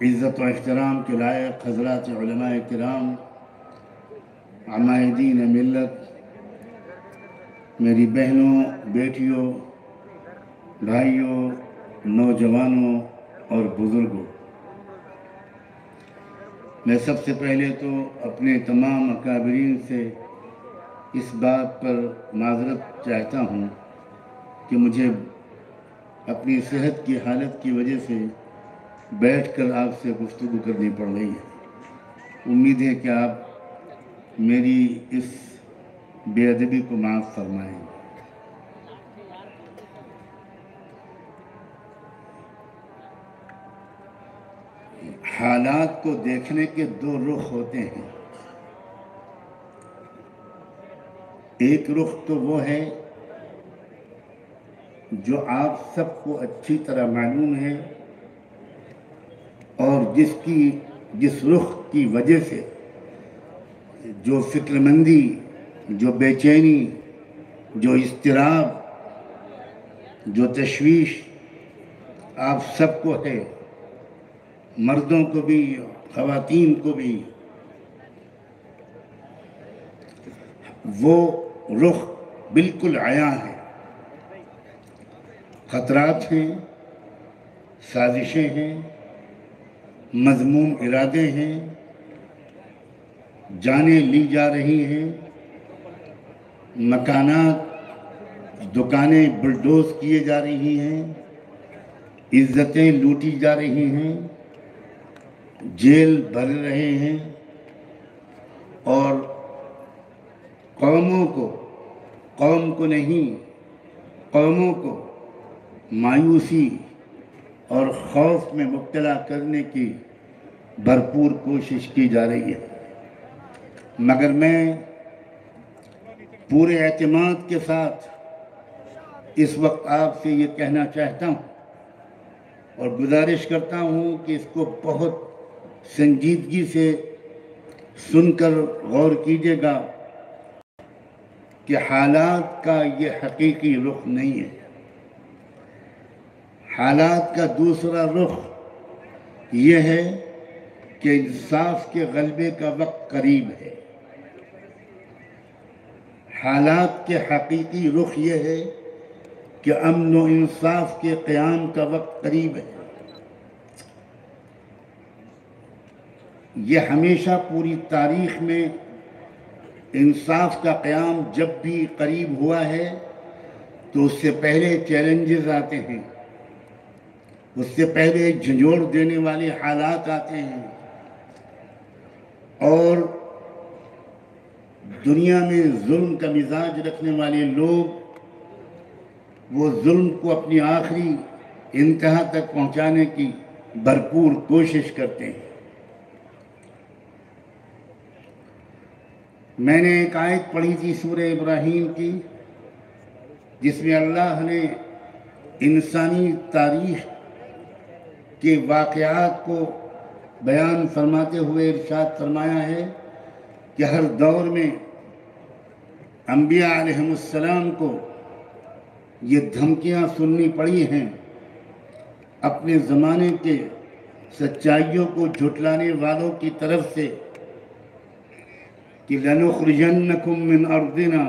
عزت و احترام کے لائق حضرات علماء کرام، عمائدین ملت، میری بہنوں، بیٹیوں، بھائیوں، نوجوانوں اور بزرگوں، میں سب سے پہلے تو اپنے تمام اکابرین سے اس بات پر معذرت چاہتا ہوں کہ مجھے اپنی صحت کی حالت کی وجہ سے بیٹھ کر آپ سے گفتگو کرنی پڑ رہی ہے۔ امید ہے کہ آپ میری اس بے ادبی کو معاف فرمائیں۔ حالات کو دیکھنے کے دو رخ ہوتے ہیں۔ ایک رخ تو وہ ہے جو آپ سب کو اچھی طرح معلوم ہے اور جس رخ کی وجہ سے جو فکر مندی، جو بے چینی، جو اضطراب، جو تشویش آپ سب کو ہے، مردوں کو بھی خواتین کو بھی، وہ رخ بالکل عیاں ہے۔ خطرات ہیں، سازشیں ہیں، مذموم ارادے ہیں، جانیں لی جا رہی ہیں، مکانات، دکانیں بلڈوز کیے جا رہی ہیں، عزتیں لوٹی جا رہی ہیں، جیل بھر رہے ہیں، اور قوم کو نہیں، قوموں کو مایوسی اور خوف میں مبتلا کرنے کی بھرپور کوشش کی جا رہی ہے۔ مگر میں پورے اعتماد کے ساتھ اس وقت آپ سے یہ کہنا چاہتا ہوں اور گزارش کرتا ہوں کہ اس کو بہت سنجیدگی سے سن کر غور کیجیے گا کہ حالات کا یہ حقیقی رخ نہیں ہے۔ حالات کا دوسرا رخ یہ ہے کہ انصاف کے غلبے کا وقت قریب ہے۔ حالات کے حقیقی رخ یہ ہے کہ امن و انصاف کے قیام کا وقت قریب ہے۔ یہ ہمیشہ پوری تاریخ میں انصاف کا قیام جب بھی قریب ہوا ہے تو اس سے پہلے چیلنجز آتے ہیں، اس سے پہلے جھنجھوڑ دینے والے حالات آتے ہیں، اور دنیا میں ظلم کا مزاج رکھنے والے لوگ وہ ظلم کو اپنی آخری انتہا تک پہنچانے کی بھرپور کوشش کرتے ہیں۔ میں نے ایک آیت پڑھی تھی سورہ ابراہیم کی، جس میں اللہ نے انسانی تاریخ کے واقعات کو بیان فرماتے ہوئے ارشاد فرمایا ہے کہ ہر دور میں انبیاء علیہ السلام کو یہ دھمکیاں سننی پڑی ہیں اپنے زمانے کے سچائیوں کو جھٹلانے والوں کی طرف سے کہ لَنُخْرِجَنَّكُم مِّنْ أَرْضِنَا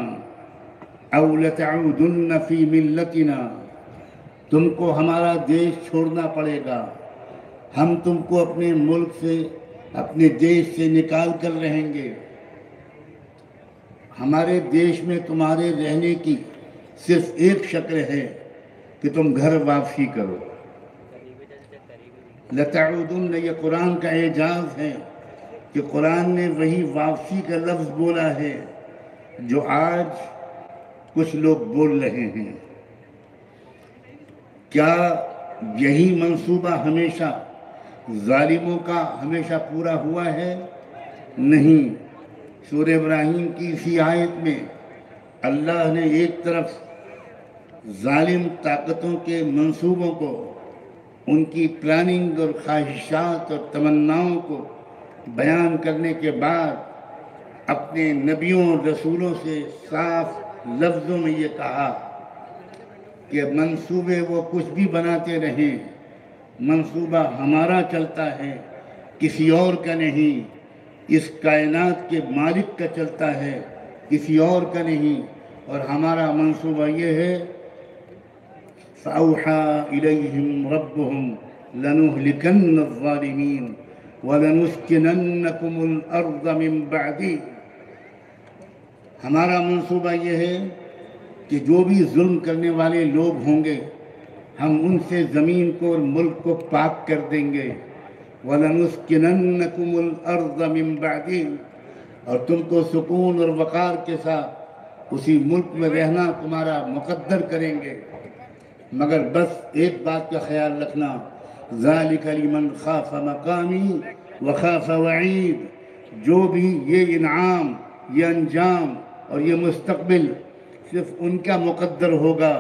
أَوْ لَتَعُودُنَّ فِي مِلَّتِنَا، تم کو ہمارا دیش چھوڑنا پڑے گا، ہم تم کو اپنے ملک سے، اپنے دیش سے نکال کر رہیں گے، ہمارے دیش میں تمہارے رہنے کی صرف ایک شکل ہے کہ تم گھر واپسی کرو۔ لَتَعُودُنَّ، یہ قرآن کا اعجاز ہے کہ قرآن نے وہی واپسی کا لفظ بولا ہے جو آج کچھ لوگ بول رہے ہیں۔ کیا یہی منصوبہ ہمیشہ ظالموں کا ہمیشہ پورا ہوا ہے؟ نہیں۔ سورہ ابراہیم کی اسی آیت میں اللہ نے ایک طرف ظالم طاقتوں کے منصوبوں کو، ان کی پلاننگ اور خواہشات اور تمناؤں کو بیان کرنے کے بعد اپنے نبیوں اور رسولوں سے صاف لفظوں میں یہ کہا کہ منصوبے وہ کچھ بھی بناتے رہیں، منصوبہ ہمارا چلتا ہے، کسی اور کا نہیں، اس کائنات کے مالک کا چلتا ہے، کسی اور کا نہیں، اور ہمارا منصوبہ یہ ہے فَأَوْحَى إِلَيْهِمْ رَبُّهُمْ لَنُهْلِكَنَّ الظَّالِمِينَ وَلَنُسْكِنَنَّكُمُ الْأَرْضَ مِنْ بَعْدِهِ۔ ہمارا منصوبہ یہ ہے کہ جو بھی ظلم کرنے والے لوگ ہوں گے ہم ان سے زمین کو اور ملک کو پاک کر دیں گے، وَلَنُسْكِنَنَّكُمُ الْأَرْضَ مِنْ بَعْدِهِ، اور تم کو سکون اور وقار کے ساتھ اسی ملک میں رہنا تمہارا مقدر کریں گے، مگر بس ایک بات کا خیال رکھنا، ذَلِكَ لِمَنْ خَافَ مَقَامِي وَخَافَ وَعِيدِ، جو بھی یہ انعام، یہ انجام اور یہ مستقبل صرف ان کا مقدر ہوگا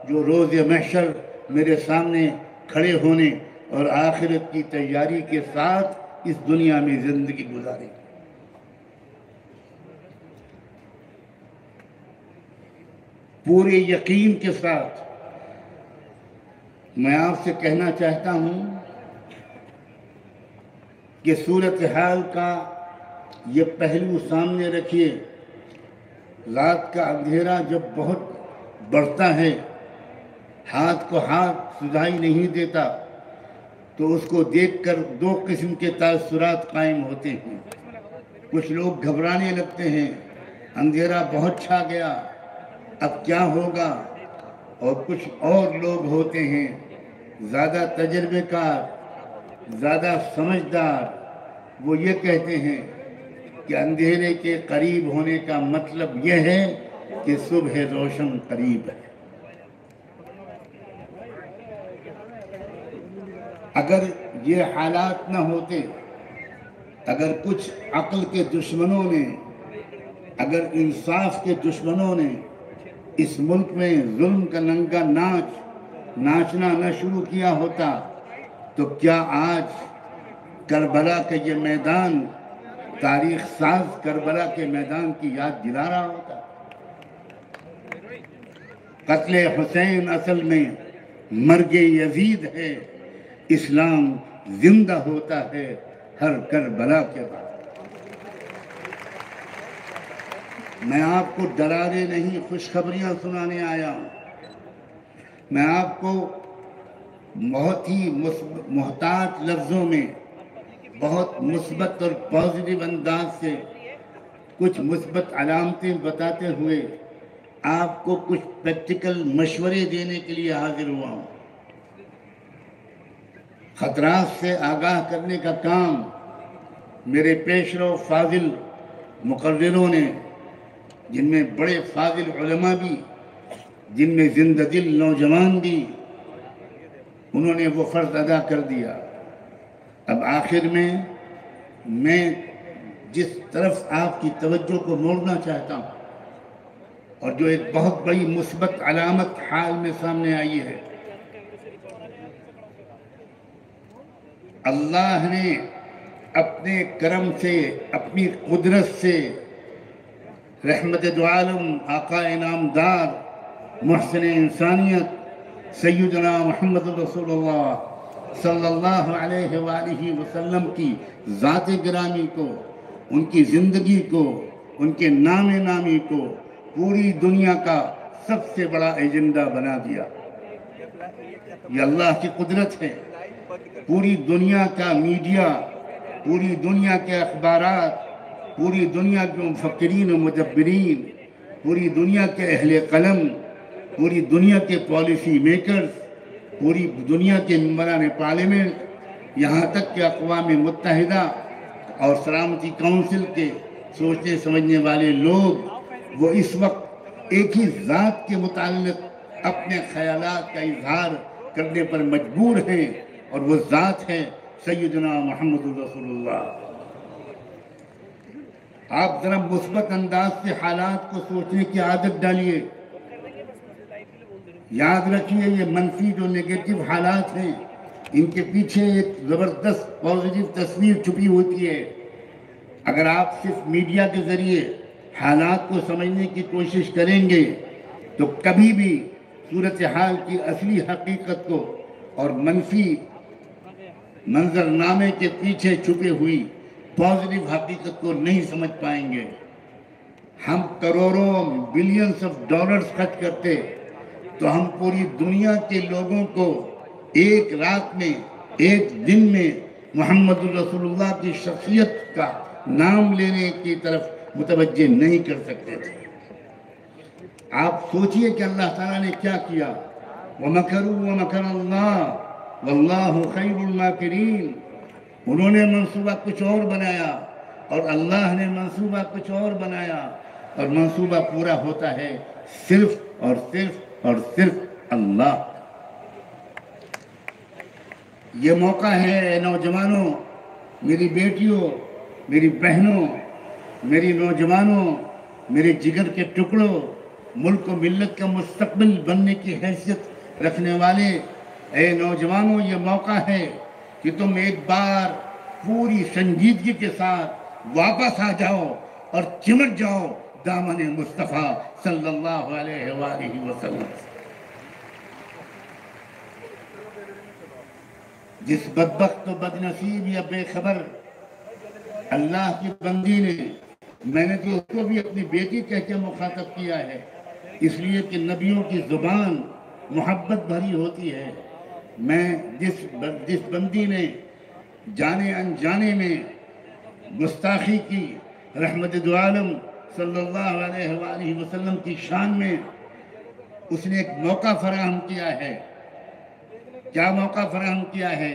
جو روز محشر میرے سامنے کھڑے ہونے اور آخرت کی تیاری کے ساتھ اس دنیا میں زندگی گزارے۔ پورے یقین کے ساتھ میں آپ سے کہنا چاہتا ہوں کہ صورتحال کا یہ پہلو سامنے رکھیے، رات کا اندھیرا جب بہت بڑھتا ہے، ہاتھ کو ہاتھ سجائی نہیں دیتا، تو اس کو دیکھ کر دو قسم کے تاثرات قائم ہوتے ہیں۔ کچھ لوگ گھبرانے لگتے ہیں، اندھیرا بہت چھا گیا، اب کیا ہوگا، اور کچھ اور لوگ ہوتے ہیں زیادہ تجربے کار، زیادہ سمجھدار، وہ یہ کہتے ہیں کہ اندھیرے کے قریب ہونے کا مطلب یہ ہے کہ صبح روشن قریب ہے۔ اگر یہ حالات نہ ہوتے، اگر کچھ عقل کے دشمنوں نے، اگر انصاف کے دشمنوں نے اس ملک میں ظلم کا ننگا ناچنا نہ شروع کیا ہوتا، تو کیا آج کربلا کا یہ میدان، تاریخ ساز کربلا کے میدان کی یاد دلا رہا ہوتا؟ قتل حسین اصل میں مرگ یزید ہے، اسلام زندہ ہوتا ہے ہر کربلا کے بعد۔ میں آپ کو ڈرانے نہیں، خوشخبریاں سنانے آیا ہوں۔ میں آپ کو بہت ہی محتاط لفظوں میں، بہت مثبت اور پازیٹیو انداز سے کچھ مثبت علامتیں بتاتے ہوئے آپ کو کچھ پریکٹیکل مشورے دینے کے لیے حاضر ہوا ہوں۔ خطرات سے آگاہ کرنے کا کام میرے پیشرو فاضل مقرروں نے، جن میں بڑے فاضل علماء بھی، جن میں زندہ دل نوجوان بھی، انہوں نے وہ فرض ادا کر دیا۔ اب آخر میں جس طرف آپ کی توجہ کو موڑنا چاہتا ہوں، اور جو ایک بہت بڑی مثبت علامت حال میں سامنے آئی ہے، اللہ نے اپنے کرم سے، اپنی قدرت سے، رحمت دو عالم، آقا انعامدار، محسن انسانیت سیدنا محمد رسول اللہ صلی اللہ علیہ وآلہ وسلم کی ذات گرامی کو، ان کی زندگی کو، ان کے نام نامی کو پوری دنیا کا سب سے بڑا ایجنڈا بنا دیا۔ یہ اللہ کی قدرت ہے۔ پوری دنیا کا میڈیا، پوری دنیا کے اخبارات، پوری دنیا کے مفکرین و مدبرین، پوری دنیا کے اہل قلم، پوری دنیا کے پالیسی میکرز، پوری دنیا کے ممبران پارلیمنٹ، یہاں تک کہ اقوام متحدہ اور سلامتی کونسل کے سوچنے سمجھنے والے لوگ، وہ اس وقت ایک ہی ذات کے متعلق اپنے خیالات کا اظہار کرنے پر مجبور ہیں، اور وہ ذات ہے سیدنا محمد رسول اللہ۔ آپ ذرا مثبت انداز سے حالات کو سوچنے کی عادت ڈالیے۔ یاد رکھیے، یہ منفی جو نیگیٹو حالات ہیں، ان کے پیچھے ایک زبردست پازیٹیو تصویر چھپی ہوتی ہے۔ اگر آپ صرف میڈیا کے ذریعے حالات کو سمجھنے کی کوشش کریں گے تو کبھی بھی صورتحال کی اصلی حقیقت کو اور منفی منظرنامے کے پیچھے چھپے ہوئی پازیٹیو حقیقت کو نہیں سمجھ پائیں گے۔ ہم کروڑوں بلینز آف ڈالرز خرچ کرتے تو ہم پوری دنیا کے لوگوں کو ایک رات میں، ایک دن میں محمد الرسول اللہ کی شخصیت کا نام لینے کی طرف متوجہ نہیں کر سکتے تھے۔ آپ سوچئے کہ اللہ تعالیٰ نے کیا کیا، وَمَكَرُوا وَمَكَرَ اللَّهُ وَاللَّهُ خَيْرُ الْمَاكِرِينَ۔ انہوں نے منصوبہ کچھ اور بنایا اور اللہ نے منصوبہ کچھ اور بنایا، اور منصوبہ پورا ہوتا ہے صرف اور صرف اور صرف اللہ۔ یہ موقع ہے اے نوجوانوں، میری بیٹیوں، میری بہنوں، میری نوجوانوں، میرے جگر کے ٹکڑوں، ملک و ملت کا مستقبل بننے کی حیثیت رکھنے والے اے نوجوانوں، یہ موقع ہے کہ تم ایک بار پوری سنجیدگی کے ساتھ واپس آ جاؤ اور چمٹ جاؤ دامن مصطفیٰ صلی اللہ علیہ وآلہ وسلم۔ جس بدبخت و بد نصیب یا بے خبر اللہ کی بندی نے، میں نے تو اس کو بھی اپنی بیٹی کہہ کے مخاطب کیا ہے، اس لیے کہ نبیوں کی زبان محبت بھری ہوتی ہے۔ میں جس بندی نے جانے انجانے میں گستاخی کی، رحمت دو عالم صلی اللہ علیہ وآلہ وسلم کی شان میں، اس نے ایک موقع فراہم کیا ہے۔ کیا موقع فراہم کیا ہے؟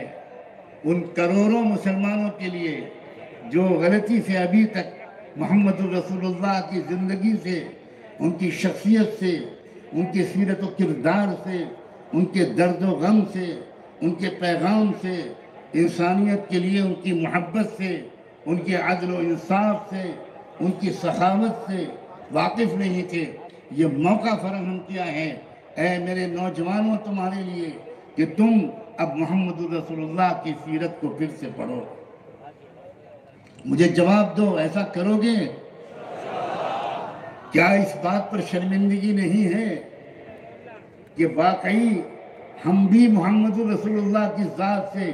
ان کروڑوں مسلمانوں کے لیے جو غلطی سے ابھی تک محمد الرسول اللہ کی زندگی سے، ان کی شخصیت سے، ان کی سیرت و کردار سے، ان کے درد و غم سے، ان کے پیغام سے، انسانیت کے لیے ان کی محبت سے، ان کے عدل و انصاف سے، ان کی سخاوت سے واقف نہیں تھے۔ یہ موقع فراہم کیا ہے اے میرے نوجوانوں تمہارے لیے کہ تم اب محمد الرسول اللہ کی سیرت کو پھر سے پڑھو۔ مجھے جواب دو، ایسا کرو گے؟ کیا اس بات پر شرمندگی نہیں ہے کہ واقعی ہم بھی محمد الرسول اللہ کی ذات سے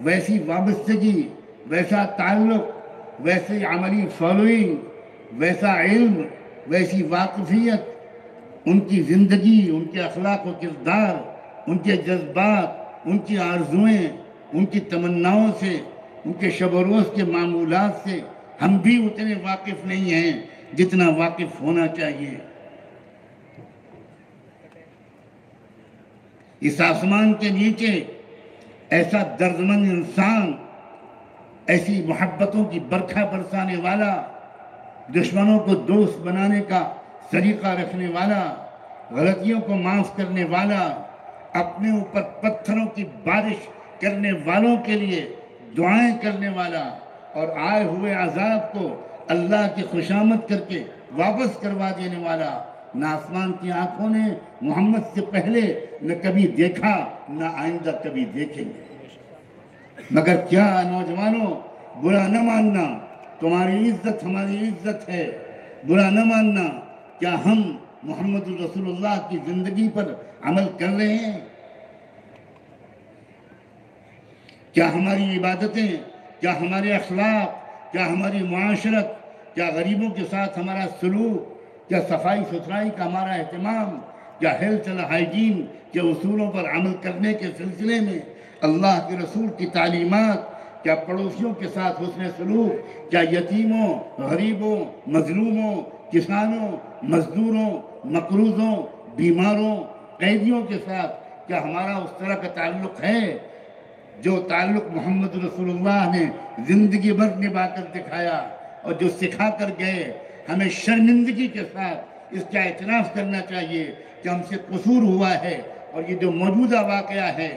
ویسی وابستگی، ویسا تعلق، ویسی عملی فالوئنگ، ویسا علم، ویسی واقفیت، ان کی زندگی، ان کے اخلاق و کردار، ان کے جذبات، ان کی آرزوئیں، ان کی تمناؤں سے، ان کے شب و روز کے معمولات سے ہم بھی اتنے واقف نہیں ہیں جتنا واقف ہونا چاہیے۔ اس آسمان کے نیچے ایسا دردمند انسان، ایسی محبتوں کی برکھا برسانے والا، دشمنوں کو دوست بنانے کا طریقہ رکھنے والا، غلطیوں کو معاف کرنے والا، اپنے اوپر پتھروں کی بارش کرنے والوں کے لیے دعائیں کرنے والا، اور آئے ہوئے عذاب کو اللہ کی خوشامد کر کے واپس کروا دینے والا، نہ آسمان کی آنکھوں نے محمد سے پہلے نہ کبھی دیکھا، نہ آئندہ کبھی دیکھیں گے۔ مگر کیا نوجوانوں، برا نہ ماننا، تمہاری عزت ہماری عزت ہے، برا نہ ماننا، کیا ہم محمد الرسول اللہ کی زندگی پر عمل کر رہے ہیں؟ کیا ہماری عبادتیں، کیا ہمارے اخلاق، کیا ہماری معاشرت، کیا غریبوں کے ساتھ ہمارا سلوک، کیا صفائی ستھرائی کا ہمارا اہتمام، کیا ہیلتھ اینڈ ہائیجین کے اصولوں پر عمل کرنے کے سلسلے میں اللہ کے رسول کی تعلیمات، کیا پڑوسیوں کے ساتھ حسن سلوک، کیا یتیموں، غریبوں، مظلوموں، کسانوں، مزدوروں، مقروضوں، بیماروں، قیدیوں کے ساتھ کیا ہمارا اس طرح کا تعلق ہے جو تعلق محمد رسول اللہ نے زندگی بھر نبھا کر دکھایا اور جو سکھا کر گئے؟ ہمیں شرمندگی کے ساتھ اس کا اعتراف کرنا چاہیے کہ ہم سے قصور ہوا ہے، اور یہ جو موجودہ واقعہ ہے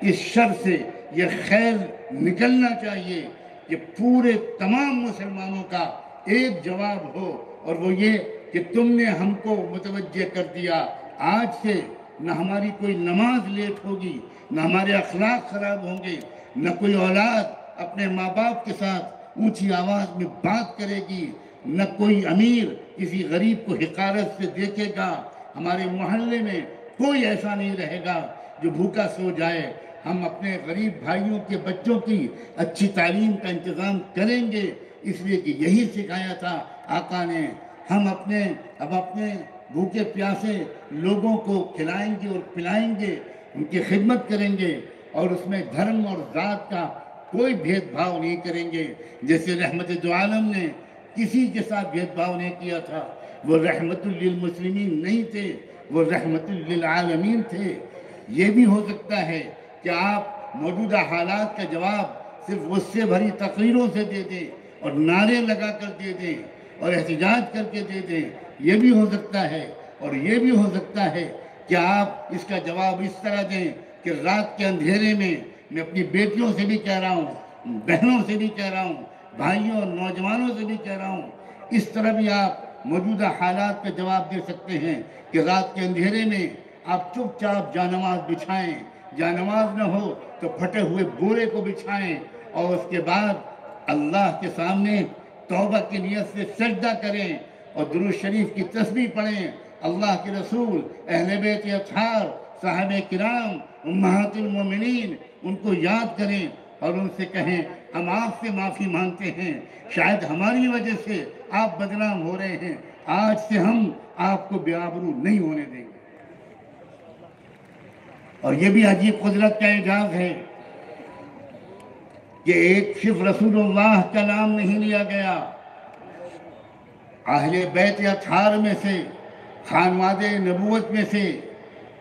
اس شر سے یہ خیر نکلنا چاہیے کہ پورے تمام مسلمانوں کا ایک جواب ہو، اور وہ یہ کہ تم نے ہم کو متوجہ کر دیا، آج سے نہ ہماری کوئی نماز لیٹ ہوگی، نہ ہمارے اخلاق خراب ہوں گے، نہ کوئی اولاد اپنے ماں باپ کے ساتھ اونچی آواز میں بات کرے گی، نہ کوئی امیر کسی غریب کو حقارت سے دیکھے گا، ہمارے محلے میں کوئی ایسا نہیں رہے گا جو بھوکا سو جائے، ہم اپنے غریب بھائیوں کے بچوں کی اچھی تعلیم کا انتظام کریں گے، اس لیے کہ یہی سکھایا تھا آقا نے۔ ہم اپنے بھوکے پیاسے لوگوں کو کھلائیں گے اور پلائیں گے، ان کی خدمت کریں گے، اور اس میں دھرم اور ذات کا کوئی بھید بھاؤ نہیں کریں گے۔ جیسے رحمت دو عالم نے کسی کے ساتھ بھید بھاؤ نہیں کیا تھا، وہ رحمت للمسلمین نہیں تھے، وہ رحمت للعالمین تھے۔ یہ بھی ہو سکتا ہے کہ آپ موجودہ حالات کا جواب صرف غصے بھری تقریروں سے دے دیں اور نعرے لگا کر دے دیں اور احتجاج کر کے دے دیں، یہ بھی ہو سکتا ہے۔ اور یہ بھی ہو سکتا ہے کہ آپ اس کا جواب اس طرح دیں کہ رات کے اندھیرے میں میں اپنی بیٹیوں سے بھی کہہ رہا ہوں، بہنوں سے بھی کہہ رہا ہوں، بھائیوں اور نوجوانوں سے بھی کہہ رہا ہوں، اس طرح بھی آپ موجودہ حالات کا جواب دے سکتے ہیں کہ رات کے اندھیرے میں آپ چپ چاپ جانماز بچھائیں، جانماز نہ ہو تو پھٹے ہوئے بورے کو بچھائیں، اور اس کے بعد اللہ کے سامنے توبہ کی نیت سے سجدہ کریں اور درود شریف کی تسبیح پڑھیں، اللہ کے رسول، اہل بیت اطہار، صحابہ کرام، امہات المومنین، ان کو یاد کریں اور ان سے کہیں ہم آپ سے معافی مانگتے ہیں، شاید ہماری وجہ سے آپ بدنام ہو رہے ہیں، آج سے ہم آپ کو بے آبرو نہیں ہونے دیں گے۔ اور یہ بھی عجیب قدرت کا اعجاز ہے کہ ایک صرف رسول اللہ کا نام نہیں لیا گیا، اہل بیت اطہار میں سے، خانواد نبوت میں سے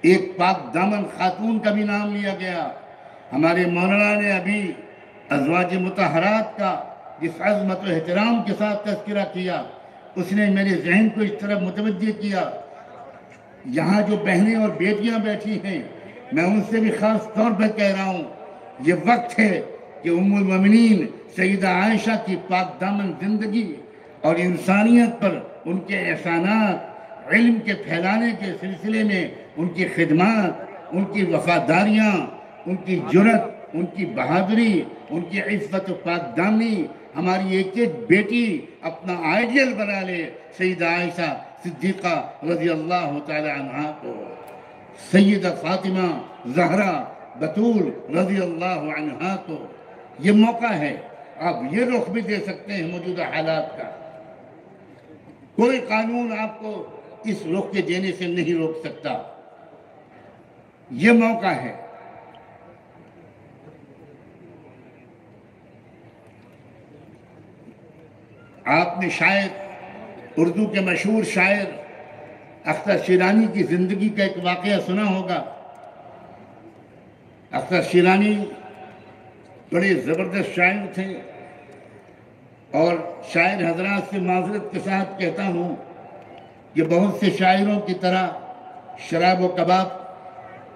ایک پاک دامن خاتون کا بھی نام لیا گیا۔ ہمارے مولانا نے ابھی ازواج مطہرات کا جس عظمت و احترام کے ساتھ تذکرہ کیا، اس نے میرے ذہن کو اس طرح متوجہ کیا۔ یہاں جو بہنیں اور بیٹیاں بیٹھی ہیں، میں ان سے بھی خاص طور پر کہہ رہا ہوں، یہ وقت ہے کہ ام المومنین سیدہ عائشہ کی پاک دامن زندگی اور انسانیت پر ان کے احسانات، علم کے پھیلانے کے سلسلے میں ان کی خدمات، ان کی وفاداریاں، ان کی جرت، ان کی بہادری، ان کی عفت و پاک دامنی، ہماری ایک ایک بیٹی اپنا آئیڈیل بنا لے سیدہ عائشہ صدیقہ رضی اللہ تعالی عنہا کو، سیدہ فاطمہ زہرا بطول رضی اللہ عنہا کو۔ یہ موقع ہے، آپ یہ رخ بھی دے سکتے ہیں موجودہ حالات کا، کوئی قانون آپ کو اس رخ کے دینے سے نہیں روک سکتا، یہ موقع ہے۔ آپ نے شاید اردو کے مشہور شاعر اختر شیرانی کی زندگی کا ایک واقعہ سنا ہوگا۔ اختر شیرانی بڑے زبردست شاعر تھے، اور شاعر حضرات سے معذرت کے ساتھ کہتا ہوں کہ بہت سے شاعروں کی طرح شراب و کباب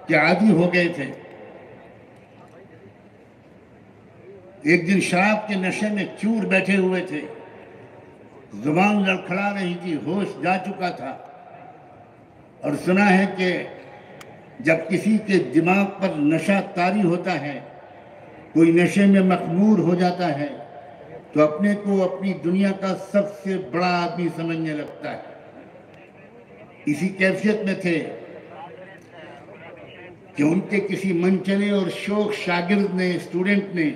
کے عادی ہو گئے تھے۔ ایک دن شراب کے نشے میں چور بیٹھے ہوئے تھے، زبان لڑکھڑا رہی تھی، ہوش جا چکا تھا، اور سنا ہے کہ جب کسی کے دماغ پر نشہ طاری ہوتا ہے، کوئی نشے میں مخمور ہو جاتا ہے، تو اپنے کو اپنی دنیا کا سب سے بڑا آدمی سمجھنے لگتا ہے۔ اسی کیفیت میں تھے کہ ان کے کسی منچلے اور شوخ شاگرد نے، اسٹوڈنٹ نے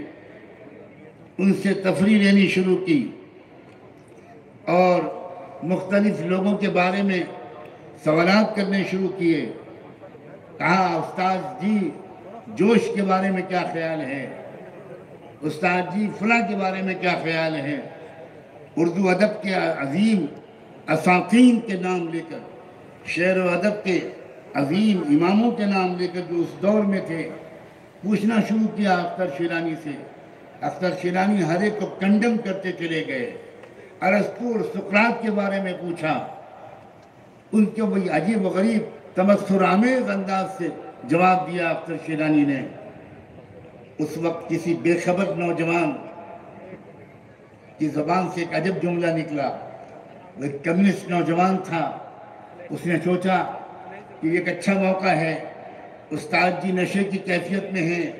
ان سے تفریح لینی شروع کی اور مختلف لوگوں کے بارے میں سوالات کرنے شروع کیے۔ کہا استاد جی جوش کے بارے میں کیا خیال ہے، استاد جی فلاں کے بارے میں کیا خیال ہے۔ اردو ادب کے عظیم اساطین کے نام لے کر، شعر و ادب کے عظیم اماموں کے نام لے کر جو اس دور میں تھے، پوچھنا شروع کیا اختر شیرانی سے۔ اختر شیرانی ہر ایک کو کنڈم کرتے چلے گئے۔ ارسطو اور سقراط کے بارے میں پوچھا، ان کے وہی عجیب و غریب تمسخر آمیز انداز سے جواب دیا اختر شیرانی نے۔ اس وقت کسی بے خبر نوجوان کی زبان سے ایک عجب جملہ نکلا، وہ ایک کمیونسٹ نوجوان تھا۔ اس نے سوچا کہ یہ ایک اچھا موقع ہے، استاد جی نشے کی کیفیت میں ہیں،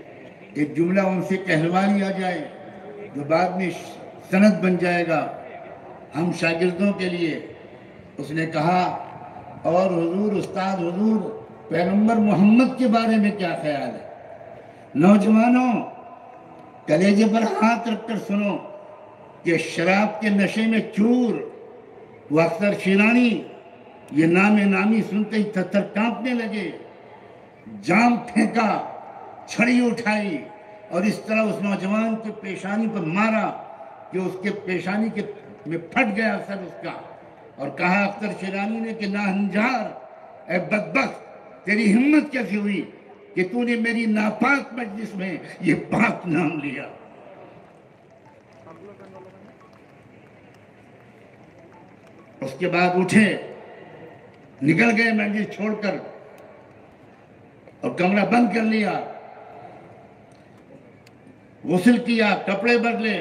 ایک جملہ ان سے کہلوا لیا جائے جو بعد میں سند بن جائے گا ہم شاگردوں کے لیے۔ اس نے کہا، اور حضور استاد حضور پیغمبر محمد کے بارے میں کیا خیال ہے؟ نوجوانوں کلیجے پر ہاتھ رکھ کر سنو کہ شراب کے نشے میں چور وہ اختر شیرانی یہ نام نامی سنتے ہی تھر کانپنے لگے، جام پھینکا، چھڑی اٹھائی اور اس طرح اس نوجوان کے پیشانی پر مارا کہ اس کے پیشانی میں پھٹ گیا سر اس کا، اور کہا اختر شیرانی نے کہ ناہنجار، اے بدبخت، تیری ہمت کیسی ہوئی کہ تو نے میری ناپاک مجلس میں یہ پاک نام لیا۔ اس کے بعد اٹھے، نکل گئے مجلس چھوڑ کر اور کمرہ بند کر لیا، غسل کیا، کپڑے بدلے،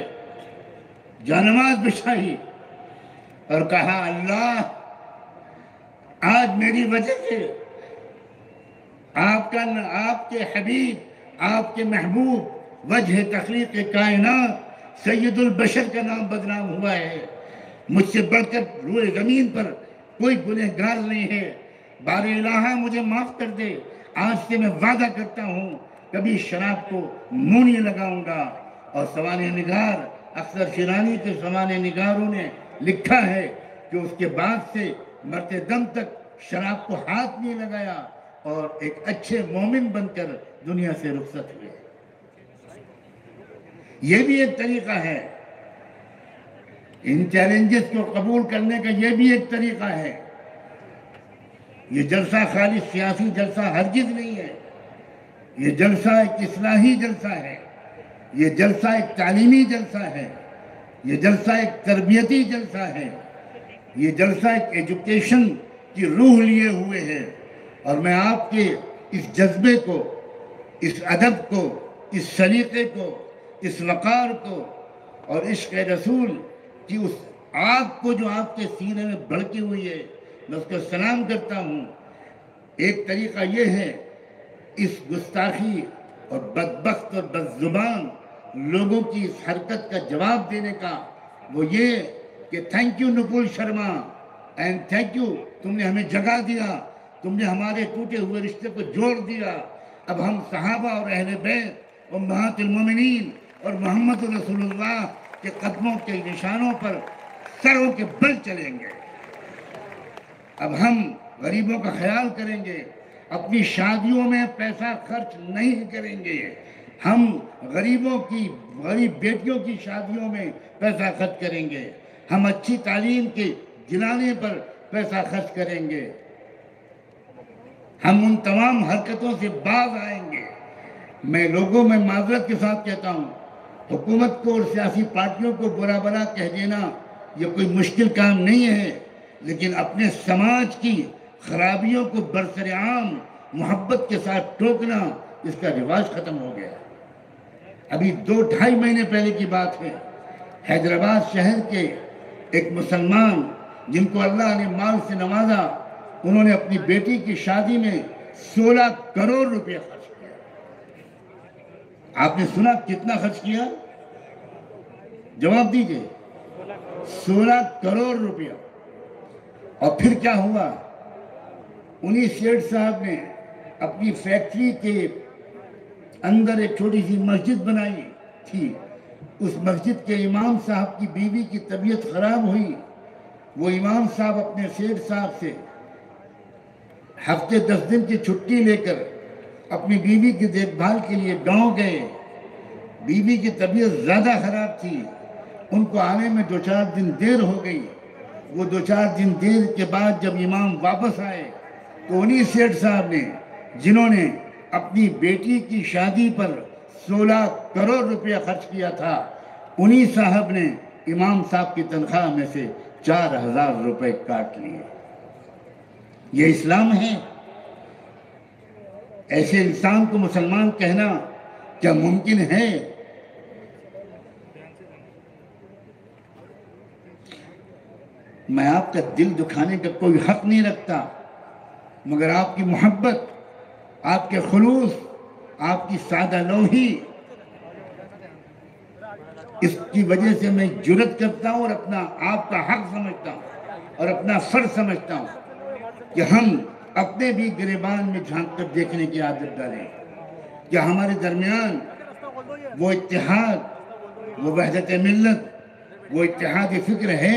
جانماز بچھائی اور کہا اللہ آج میری وجہ سے آپ کے حبیب، آپ کے محبوب، وجہ تخلیق کائنات سید البشر کا نام بدنام ہوا ہے۔ مجھ سے بڑھ کر روئے زمین پر کوئی گنہگار نہیں ہے، بار الہ مجھے معاف کر دے، آج سے میں وعدہ کرتا ہوں کبھی شراب کو منہ نہیں لگاؤں گا۔ اور سوانح نگار اختر شیرانی کے سوانح نگاروں نے لکھا ہے کہ اس کے بعد سے مرتے دم تک شراب کو ہاتھ نہیں لگایا اور ایک اچھے مومن بن کر دنیا سے رخصت ہوئے۔ یہ بھی ایک طریقہ ہے، ان چیلنجز کو قبول کرنے کا یہ بھی ایک طریقہ ہے۔ یہ جلسہ خالی سیاسی جلسہ ہرگز نہیں ہے، یہ جلسہ ایک اصلاحی جلسہ ہے، یہ جلسہ ایک تعلیمی جلسہ ہے، یہ جلسہ ایک تربیتی جلسہ ہے، یہ جلسہ ایک ایجوکیشن کی روح لیے ہوئے ہے۔ اور میں آپ کے اس جذبے کو، اس ادب کو، اس سلیقے کو، اس وقار کو اور عشق رسول کی اس آگ کو جو آپ کے سینے میں بھڑکی ہوئی ہے، میں اس کو سلام کرتا ہوں۔ ایک طریقہ یہ ہے اس گستاخی اور بدبخت اور بدزبان لوگوں کی اس حرکت کا جواب دینے کا، وہ یہ کہ thank you nipple Sharma and thank you, تم نے ہمیں جگہ دیا، تم نے ہمارے ٹوٹے ہوئے رشتے کو جوڑ دیا۔ اب ہم صحابہ اور اہل بیت امہات المومنین اور محمد رسول اللہ کے قدموں کے نشانوں پر سروں کے بل چلیں گے۔ اب ہم غریبوں کا خیال کریں گے، اپنی شادیوں میں پیسہ خرچ نہیں کریں گے، ہم غریب بیٹیوں کی شادیوں میں پیسہ خرچ کریں گے، ہم اچھی تعلیم کے دلانے پر پیسہ خرچ کریں گے، ہم ان تمام حرکتوں سے باز آئیں گے۔ میں لوگوں میں معذرت کے ساتھ کہتا ہوں، حکومت کو اور سیاسی پارٹیوں کو برا بھلا کہہ دینا یہ کوئی مشکل کام نہیں ہے، لیکن اپنے سماج کی خرابیوں کو برسر عام محبت کے ساتھ ٹوکنا، اس کا رواج ختم ہو گیا۔ ابھی 2-2.5 مہینے پہلے کی بات ہے، حیدرآباد شہر کے ایک مسلمان جن کو اللہ نے مال سے نوازا، انہوں نے اپنی بیٹی کی شادی میں 16 کروڑ روپے خرچ کیا۔ آپ نے سنا کتنا خرچ کیا؟ جواب دیجئے۔ 16 کروڑ روپیہ۔ اور پھر کیا ہوا؟ انہی سیٹھ صاحب نے اپنی فیکٹری کے اندر ایک چھوٹی سی مسجد بنائی تھی، اس مسجد کے امام صاحب کی بیوی کی طبیعت خراب ہوئی، وہ امام صاحب اپنے سیٹھ صاحب سے ہفتے 10 دن کی چھٹی لے کر اپنی بیوی کی دیکھ بھال کے لیے گاؤں گئے۔ بیوی کی طبیعت زیادہ خراب تھی، ان کو آنے میں 2-4 دن دیر ہو گئی۔ وہ 2-4 دن دیر کے بعد جب امام واپس آئے تو انہی سیٹھ صاحب نے، جنہوں نے اپنی بیٹی کی شادی پر 16 کروڑ روپیہ خرچ کیا تھا، انہی صاحب نے امام صاحب کی تنخواہ میں سے 4000 روپے کاٹ لیے۔ یہ اسلام ہے؟ ایسے انسان کو مسلمان کہنا کیا ممکن ہے؟ میں آپ کا دل دکھانے کا کوئی حق نہیں رکھتا، مگر آپ کی محبت، آپ کے خلوص، آپ کی سادہ لوحی، اس کی وجہ سے میں جرأت کرتا ہوں اور اپنا آپ کا حق سمجھتا ہوں اور اپنا فرض سمجھتا ہوں کہ ہم اپنے بھی گریبان میں جھانک کر دیکھنے کی عادت ڈالیں کہ ہمارے درمیان وہ اتحاد، وہ وحدت ملت، وہ اتحاد فکر ہے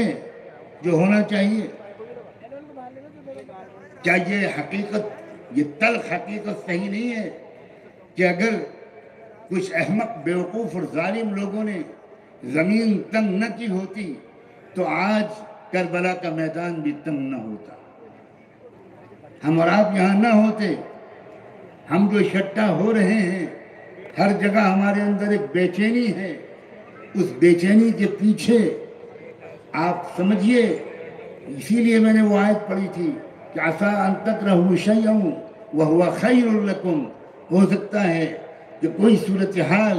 جو ہونا چاہیے؟ کیا یہ حقیقت، یہ تلخ حقیقت صحیح نہیں ہے کہ اگر کچھ احمق بیوقوف اور ظالم لوگوں نے زمین تنگ نہ کی ہوتی تو آج کربلا کا میدان بھی تنگ نہ ہوتا، ہم اور آپ یہاں نہ ہوتے؟ ہم جو اکٹھا ہو رہے ہیں، ہر جگہ ہمارے اندر ایک بے چینی ہے، اس بے چینی کے پیچھے آپ سمجھیے، اسی لیے میں نے وہ آیت پڑھی تھی کہ عَسَىٰ أَن تَكْرَهُوا شَيْئًا وَهُوَ خَيْرٌ لَكُمْ، ہو سکتا ہے کہ کوئی صورتحال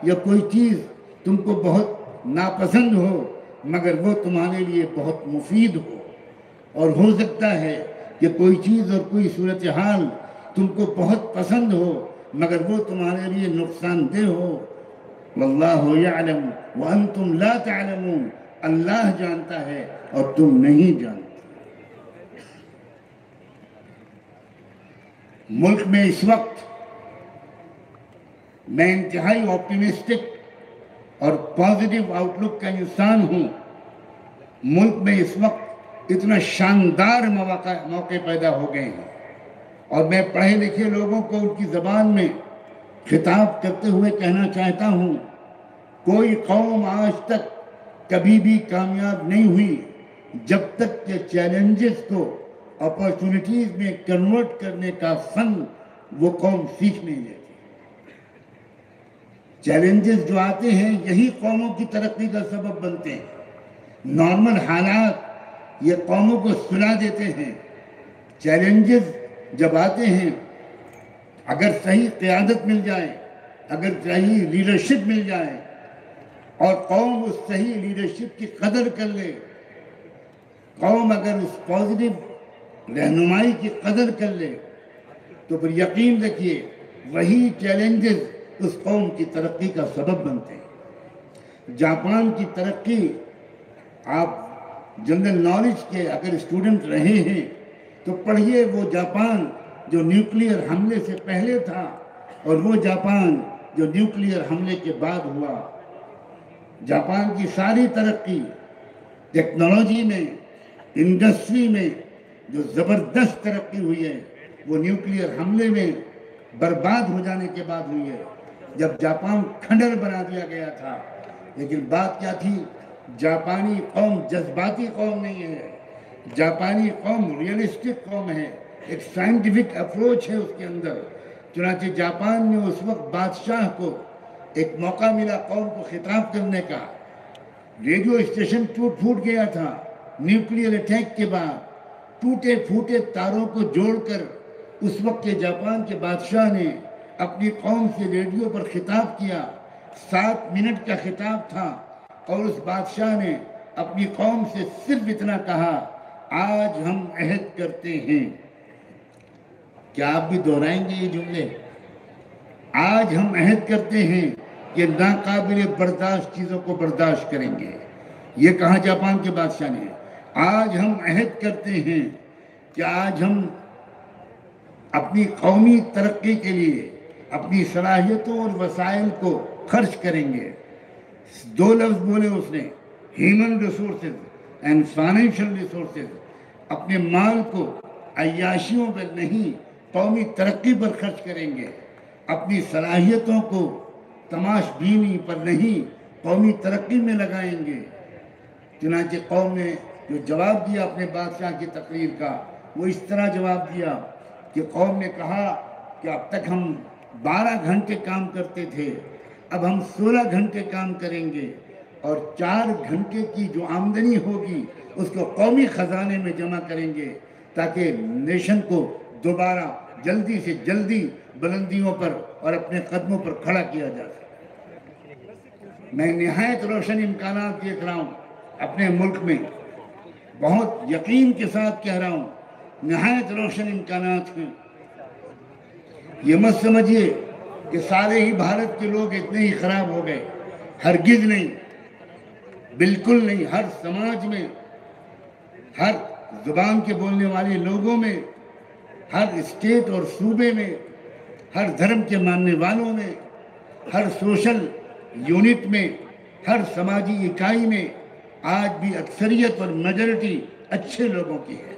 یا کوئی چیز تم کو بہت ناپسند ہو مگر وہ تمہارے لیے بہت مفید ہو، اور ہو سکتا ہے کہ کوئی چیز اور کوئی صورتحال تم کو بہت پسند ہو مگر وہ تمہارے لیے نقصان دہ ہو۔ واللہ یعلم وانتم لا تعلمون، اللہ جانتا ہے اور تم نہیں جانتے۔ ملک میں اس وقت میں انتہائی آپٹیمسٹک اور پازیٹیو آؤٹ لک کا انسان ہوں۔ ملک میں اس وقت اتنا شاندار موقع پیدا ہو گئے ہیں، اور میں پڑھے لکھے لوگوں کو ان کی زبان میں خطاب کرتے ہوئے کہنا چاہتا ہوں، کوئی قوم آج تک کبھی بھی کامیاب نہیں ہوئی جب تک کہ چیلنجز کو اپارچونٹیز میں کنورٹ کرنے کا فن وہ قوم سیکھ نہیں لیتی۔ چیلنجز جو آتے ہیں یہی قوموں کی ترقی کا سبب بنتے ہیں۔ نارمل حالات یہ قوموں کو سلا دیتے ہیں۔ چیلنجز جب آتے ہیں، اگر صحیح قیادت مل جائے، اگر صحیح لیڈرشپ مل جائے اور قوم اس صحیح لیڈرشپ کی قدر کر لے، قوم اگر اس پازیٹیو رہنمائی کی قدر کر لے، تو پھر یقین رکھیے وہی چیلنجز اس قوم کی ترقی کا سبب بنتے ہیں۔ جاپان کی ترقی، آپ جنرل نالج کے اگر اسٹوڈنٹ رہے ہیں تو پڑھیے وہ جاپان جو نیوکلیئر حملے سے پہلے تھا اور وہ جاپان جو نیوکلیئر حملے کے بعد ہوا۔ جاپان کی ساری ترقی ٹیکنالوجی میں، انڈسٹری میں جو زبردست ترقی ہوئی ہے وہ نیوکلیئر حملے میں برباد ہو جانے کے بعد ہوئی ہے، جب جاپان کھنڈر بنا دیا گیا تھا۔ لیکن بات کیا تھی؟ جاپانی قوم جذباتی قوم نہیں ہے، جاپانی قوم ریئلسٹک قوم ہے، ایک سائنٹیفک اپروچ ہے اس کے اندر۔ چنانچہ جاپان میں اس وقت بادشاہ کو ایک موقع ملا قوم کو خطاب کرنے کا، ریڈیو اسٹیشن ٹوٹ پھوٹ گیا تھا نیوکلیئر اٹیک کے بعد، ٹوٹے پھوٹے تاروں کو جوڑ کر اس وقت کے جاپان کے بادشاہ نے اپنی قوم سے ریڈیو پر خطاب کیا۔ 7 منٹ کا خطاب تھا اور اس بادشاہ نے اپنی قوم سے صرف اتنا کہا، آج ہم عہد کرتے ہیں۔ کیا آپ بھی دہرائیں گے یہ جملے؟ آج ہم عہد کرتے ہیں کہ ناقابل برداشت چیزوں کو برداشت کریں گے۔ یہ کہا جاپان کے بادشاہ نے۔ آج ہم عہد کرتے ہیں کہ آج ہم اپنی قومی ترقی کے لیے اپنی صلاحیتوں اور وسائل کو خرچ کریں گے۔ 2 لفظ بولے اس نے، human resources and financial resources. اپنے مال کو عیاشیوں پر نہیں، قومی ترقی پر خرچ کریں گے۔ اپنی صلاحیتوں کو تماش بینی پر نہیں، قومی ترقی میں لگائیں گے۔ چنانچہ قوم نے جو جواب دیا اپنے بادشاہ کی تقریر کا، وہ اس طرح جواب دیا کہ قوم نے کہا کہ اب تک ہم 12 گھنٹے کام کرتے تھے، اب ہم 16 گھنٹے کام کریں گے، اور 4 گھنٹے کی جو آمدنی ہوگی اس کو قومی خزانے میں جمع کریں گے تاکہ نیشن کو دوبارہ جلدی سے جلدی بلندیوں پر اور اپنے قدموں پر کھڑا کیا جا سکے۔ میں نہایت روشن امکانات دیکھ رہا ہوں اپنے ملک میں، بہت یقین کے ساتھ کہہ رہا ہوں، نہایت روشن امکانات ہیں۔ یہ مت سمجھیے کہ سارے ہی بھارت کے لوگ اتنے ہی خراب ہو گئے، ہرگز نہیں، بالکل نہیں۔ ہر سماج میں، ہر زبان کے بولنے والے لوگوں میں، ہر اسٹیٹ اور صوبے میں ہر دھرم کے ماننے والوں میں، ہر سوشل یونٹ میں، ہر سماجی اکائی میں آج بھی اکثریت اور میجورٹی اچھے لوگوں کی ہے،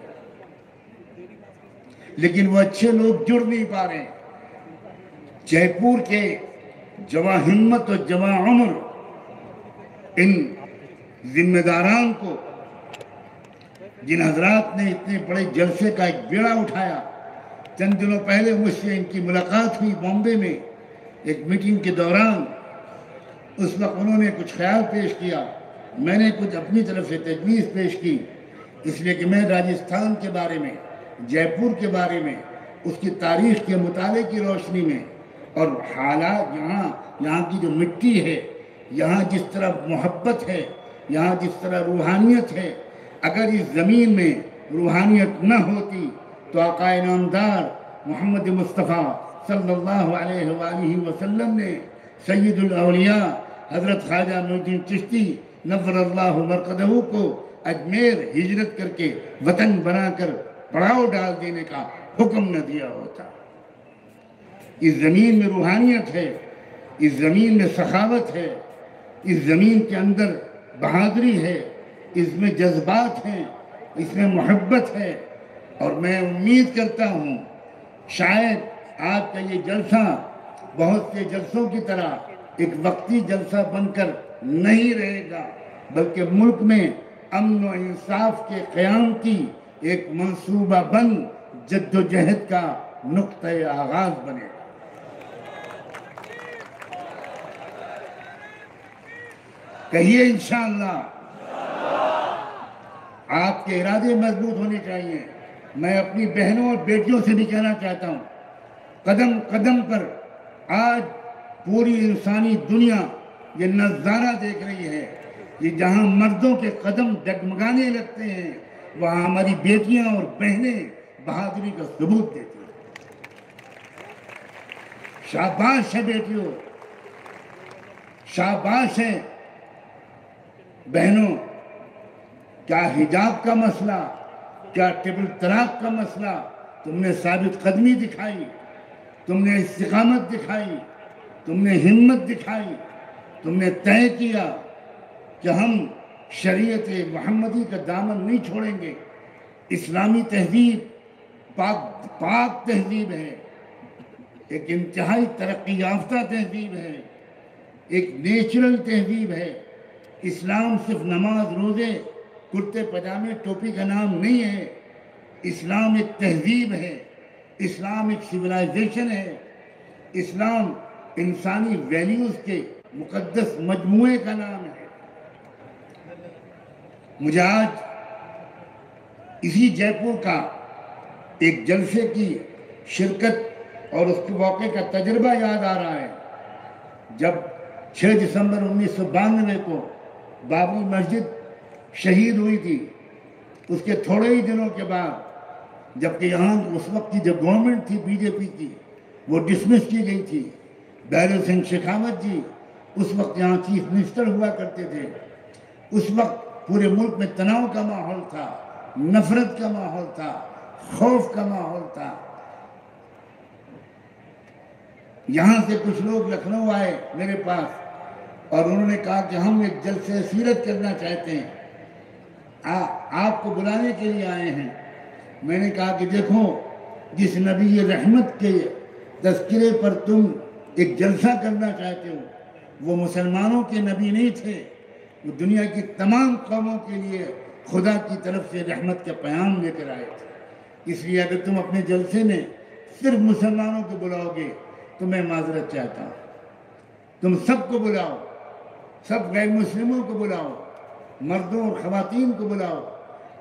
لیکن وہ اچھے لوگ جڑ نہیں پا رہے ہیں۔ جے پور کے جواں ہمت اور جواں عمر ان ذمہ داران کو، جن حضرات نے اتنے بڑے جلسے کا ایک بیڑا اٹھایا، چند دنوں پہلے مجھ سے ان کی ملاقات ہوئی بامبے میں ایک میٹنگ کے دوران۔ اس وقت انہوں نے کچھ خیال پیش کیا، میں نے کچھ اپنی طرف سے تجویز پیش کی، اس لیے کہ میں راجستھان کے بارے میں، جے پور کے بارے میں، اس کی تاریخ کے مطالعے کی روشنی میں اور حالات یہاں کی جو مٹی ہے، یہاں جس طرح محبت ہے، یہاں جس طرح روحانیت ہے، اگر اس زمین میں روحانیت نہ ہوتی تو آقا نامدار محمد مصطفیٰ صلی اللہ علیہ وآلہ وسلم نے سید الاولیاء حضرت خواجہ معین الدین چشتی نور اللہ مرقدہ کو اجمیر ہجرت کر کے وطن بنا کر پڑاؤ ڈال دینے کا حکم نہ دیا ہوتا۔ اس زمین میں روحانیت ہے، اس زمین میں سخاوت ہے، اس زمین کے اندر بہادری ہے، اس میں جذبات ہیں، اس میں محبت ہے، اور میں امید کرتا ہوں شاید آج کا یہ جلسہ بہت سے جلسوں کی طرح ایک وقتی جلسہ بن کر نہیں رہے گا، بلکہ ملک میں امن و انصاف کے قیام کی ایک منصوبہ بند جد و جہد کا نقطۂ آغاز بنے گا۔ کہیے انشاءاللہ۔ آپ کے ارادے مضبوط ہونے چاہیے۔ میں اپنی بہنوں اور بیٹیوں سے بھی کہنا چاہتا ہوں، قدم قدم پر آج پوری انسانی دنیا یہ نظارہ دیکھ رہی ہے کہ جہاں مردوں کے قدم ڈگمگانے لگتے ہیں وہاں ہماری بیٹیاں اور بہنیں بہادری کا ثبوت دیتی ہیں۔ شاباش ہے بیٹیوں، شاباش ہے بہنوں۔ کیا حجاب کا مسئلہ، کیا ٹرپل طلاق کا مسئلہ، تم نے ثابت قدمی دکھائی، تم نے استقامت دکھائی، تم نے ہمت دکھائی، تم نے طے کیا کہ ہم شریعت محمدی کا دامن نہیں چھوڑیں گے۔ اسلامی تہذیب پاک تہذیب ہے، ایک انتہائی ترقی یافتہ تہذیب ہے، ایک نیچرل تہذیب ہے۔ اسلام صرف نماز، روزے، کرتے پجامے، ٹوپی کا نام نہیں ہے۔ اسلام ایک تہذیب ہے، اسلام ایک سیولائزیشن ہے، اسلام انسانی ویلیوز کے مقدس مجموعے کا نام ہے۔ مجھے آج اسی جے پور کا ایک جلسے کی شرکت اور اس کے موقع کا تجربہ یاد آ رہا ہے، جب 6 دسمبر 1992 کو بابری مسجد شہید ہوئی تھی۔ اس کے تھوڑے ہی دنوں کے بعد، جبکہ یہاں اس وقت کی جو گورنمنٹ تھی بی جے پی کی، وہ ڈسمس کی گئی تھی۔ بیرل سنگھ شیخاوت جی اس وقت یہاں چیف منسٹر ہوا کرتے تھے۔ اس وقت پورے ملک میں تناؤ کا ماحول تھا، نفرت کا ماحول تھا، خوف کا ماحول تھا۔ یہاں سے کچھ لوگ لکھنؤ آئے میرے پاس اور انہوں نے کہا کہ ہم ایک جلسہ سیرت کرنا چاہتے ہیں، آپ کو بلانے کے لیے آئے ہیں۔ میں نے کہا کہ دیکھو، جس نبی رحمت کے تذکرے پر تم ایک جلسہ کرنا چاہتے ہو وہ مسلمانوں کے نبی نہیں تھے، وہ دنیا کی تمام قوموں کے لیے خدا کی طرف سے رحمت کا پیغام لے کر آئے تھے۔ اس لیے اگر تم اپنے جلسے میں صرف مسلمانوں کو بلاؤ گے تو میں معذرت چاہتا ہوں، تم سب کو بلاؤ، سب غیر مسلموں کو بلاؤ، مردوں اور خواتین کو بلاؤ۔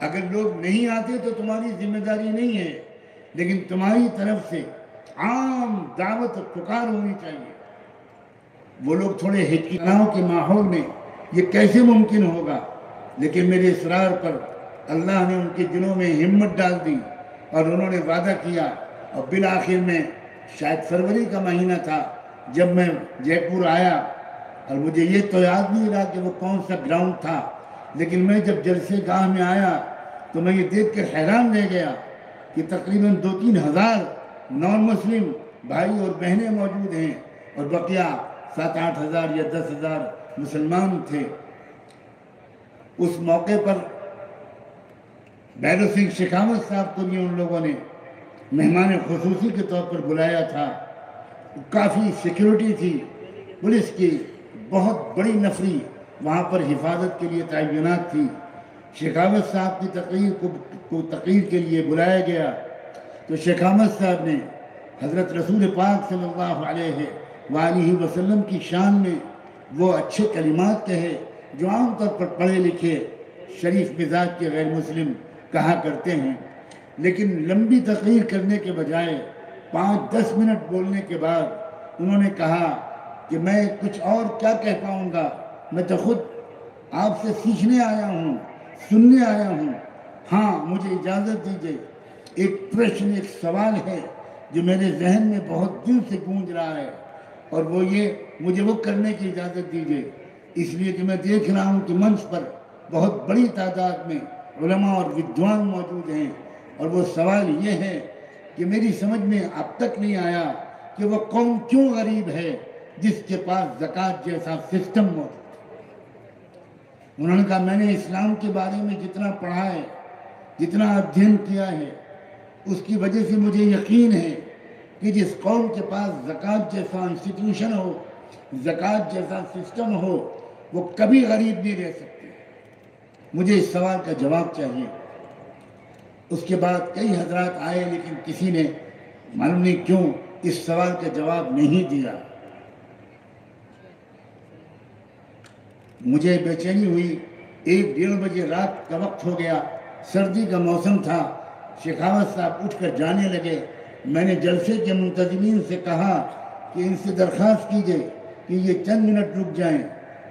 اگر لوگ نہیں آتے تو تمہاری ذمہ داری نہیں ہے، لیکن تمہاری طرف سے عام دعوت اور پکار ہونی چاہیے۔ وہ لوگ تھوڑے ہچکچاہٹ کے ماحول میں یہ کیسے ممکن ہوگا، لیکن میرے اصرار پر اللہ نے ان کے دلوں میں ہمت ڈال دی اور انہوں نے وعدہ کیا، اور بالآخر میں شاید فروری کا مہینہ تھا جب میں جے پور آیا، اور مجھے یہ تو یاد نہیں رہا کہ وہ کون سا گراؤنڈ تھا، لیکن میں جب جلسے گاہ میں آیا تو میں یہ دیکھ کر حیران رہ گیا کہ تقریباً 2-3 ہزار نان مسلم بھائی اور بہنیں موجود ہیں، اور بقیہ 7-8 ہزار یا 10 ہزار مسلمان تھے۔ اس موقع پر بھیرو سنگھ شیخاوت صاحب کو بھی ان لوگوں نے مہمان خصوصی کے طور پر بلایا تھا۔ کافی سیکیورٹی تھی، پولیس کی بہت بڑی نفری وہاں پر حفاظت کے لیے تعینات تھی۔ شیخاوت صاحب کی تقریر کے لیے بلایا گیا تو شیخاوت صاحب نے حضرت رسول پاک صلی اللہ علیہ وآلہ وسلم کی شان میں وہ اچھے کلمات کہے جو عام طور پر پڑھے لکھے شریف مزاج کے غیر مسلم کہا کرتے ہیں، لیکن لمبی تقریر کرنے کے بجائے 5-10 منٹ بولنے کے بعد انہوں نے کہا کہ میں کچھ اور کیا کہہ پاؤں گا، میں تو خود آپ سے سیکھنے آیا ہوں، سننے آیا ہوں۔ ہاں مجھے اجازت دیجیے، ایک پرشن، ایک سوال ہے جو میرے ذہن میں بہت دن سے گونج رہا ہے، اور وہ یہ، مجھے وہ کرنے کی اجازت دیجیے، اس لیے کہ میں دیکھ رہا ہوں کہ منچ پر بہت بڑی تعداد میں علماء اور ودوان موجود ہیں، اور وہ سوال یہ ہے کہ میری سمجھ میں اب تک نہیں آیا کہ وہ قوم کیوں غریب ہے جس کے پاس زکوٰۃ جیسا سسٹم موجود ہے۔ انہوں نے کہا میں نے اسلام کے بارے میں جتنا پڑھا ہے، جتنا ادھین کیا ہے، اس کی وجہ سے مجھے یقین ہے کہ جس قوم کے پاس زکوٰۃ جیسا انسٹیٹیوشن ہو، زکوٰۃ جیسا سسٹم ہو، وہ کبھی غریب نہیں رہ سکتے۔ مجھے اس سوال کا جواب چاہیے۔ اس کے بعد کئی حضرات آئے، لیکن کسی نے معلوم نہیں کیوں اس سوال کا جواب نہیں دیا۔ مجھے بے چینی ہوئی، 1-1:30 بجے رات کا وقت ہو گیا، سردی کا موسم تھا۔ شیخاوت صاحب اٹھ کر جانے لگے۔ میں نے جلسے کے منتظمین سے کہا کہ ان سے درخواست کیجئے کہ یہ چند منٹ رک جائیں،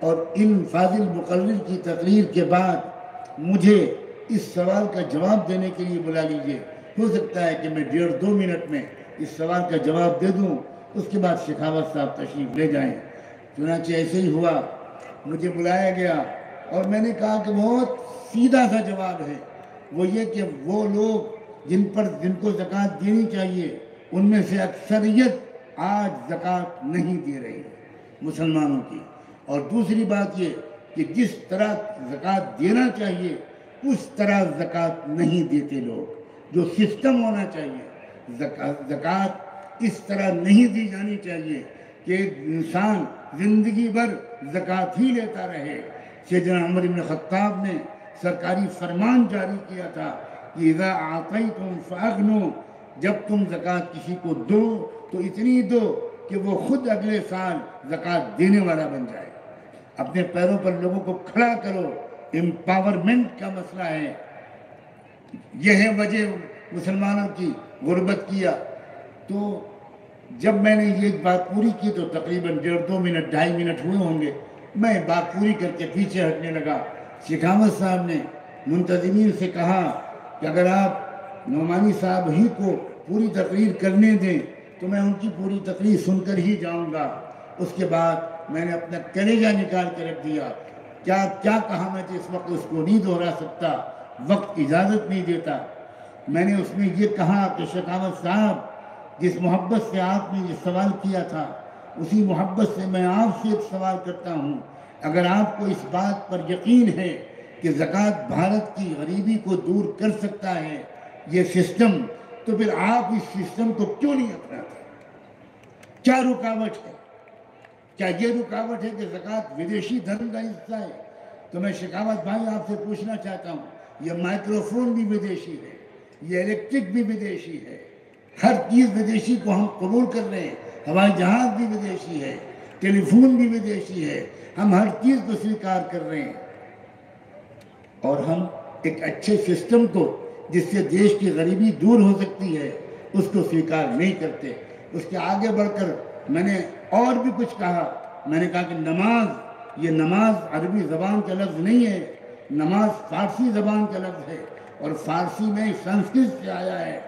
اور ان فاضل مقرر کی تقریر کے بعد مجھے اس سوال کا جواب دینے کے لیے بلا لیجئے۔ ہو سکتا ہے کہ میں 1.5-2 منٹ میں اس سوال کا جواب دے دوں، اس کے بعد شیخاوت صاحب تشریف لے جائیں۔ چنانچہ ایسے ہی ہوا، مجھے بلایا گیا، اور میں نے کہا کہ بہت سیدھا سا جواب ہے، وہ یہ کہ وہ لوگ جن کو زکوٰۃ دینی چاہیے، ان میں سے اکثریت آج زکوٰۃ نہیں دے رہی ہے مسلمانوں کی۔ اور دوسری بات یہ کہ جس طرح زکوٰۃ دینا چاہیے اس طرح زکوٰۃ نہیں دیتے لوگ۔ جو سسٹم ہونا چاہیے، زکوٰۃ اس طرح نہیں دی جانی چاہیے کہ انسان زندگی بھر زکوٰۃ ہی لیتا رہے۔ سیدنا عمر بن خطاب نے سرکاری فرمان جاری کیا تھا کہ اذا اعطیتم فاغنوا، جب تم زکوٰۃ کسی کو دو تو اتنی دو کہ وہ خود اگلے سال زکوٰۃ دینے والا بن جائے۔ اپنے پیروں پر لوگوں کو کھڑا کرو، امپاورمنٹ کا مسئلہ ہے۔ یہ ہے وجہ مسلمانوں کی غربت کیا۔ تو جب میں نے یہ بات پوری کی تو تقریباً 1.5-2 منٹ 2.5 منٹ ہوئے ہوں گے، میں بات پوری کر کے پیچھے ہٹنے لگا۔ شیخاوت صاحب نے منتظمین سے کہا کہ اگر آپ نعمانی صاحب ہی کو پوری تقریر کرنے دیں تو میں ان کی پوری تقریر سن کر ہی جاؤں گا۔ اس کے بعد میں نے اپنا کلیجہ نکال کے رکھ دیا، کیا کہا میں تو اس وقت اس کو نہیں دہرا سکتا، وقت اجازت نہیں دیتا۔ میں نے اس میں یہ کہا کہ شیخاوت صاحب، جس محبت سے آپ نے یہ سوال کیا تھا، اسی محبت سے میں آپ سے ایک سوال کرتا ہوں۔ اگر آپ کو اس بات پر یقین ہے کہ زکوٰۃ بھارت کی غریبی کو دور کر سکتا ہے یہ سسٹم، تو پھر آپ اس سسٹم کو کیوں نہیں اپناتے؟ کیا رکاوٹ ہے؟ کیا یہ رکاوٹ ہے کہ زکوٰۃ ودیشی دھرم کا حصہ ہے؟ تو میں شیخاوت بھائی آپ سے پوچھنا چاہتا ہوں، یہ مائکروفون بھی ودیشی ہے، یہ الیکٹرک بھی ودیشی ہے، ہر چیز ودیشی کو ہم قبول کر رہے ہیں، ہوائی جہاز بھی ودیشی ہے، ٹیلی فون بھی ودیشی ہے، ہم ہر چیز کو سویکار کر رہے ہیں، اور ہم ایک اچھے سسٹم کو جس سے دیش کی غریبی دور ہو سکتی ہے اس کو سویکار نہیں کرتے۔ اس کے آگے بڑھ کر میں نے اور بھی کچھ کہا۔ میں نے کہا کہ یہ نماز عربی زبان کا لفظ نہیں ہے، نماز فارسی زبان کا لفظ ہے، اور فارسی میں سنسکرت سے آیا ہے،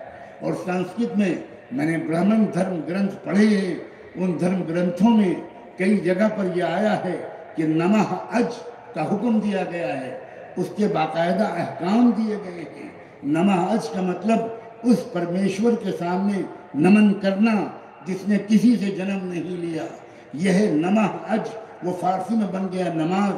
اور سنسکرت میں نے برہمن دھرم گرنتھ پڑھے ہیں، ان دھرم گرنتھوں میں کئی جگہ پر یہ آیا ہے کہ نمہ اج کا حکم دیا گیا ہے، اس کے باقاعدہ احکام دیے گئے ہیں۔ نمہ اج کا مطلب اس پرمیشور کے سامنے نمن کرنا جس نے کسی سے جنم نہیں لیا. یہ ہے نمہ اج، وہ فارسی میں بن گیا نماز.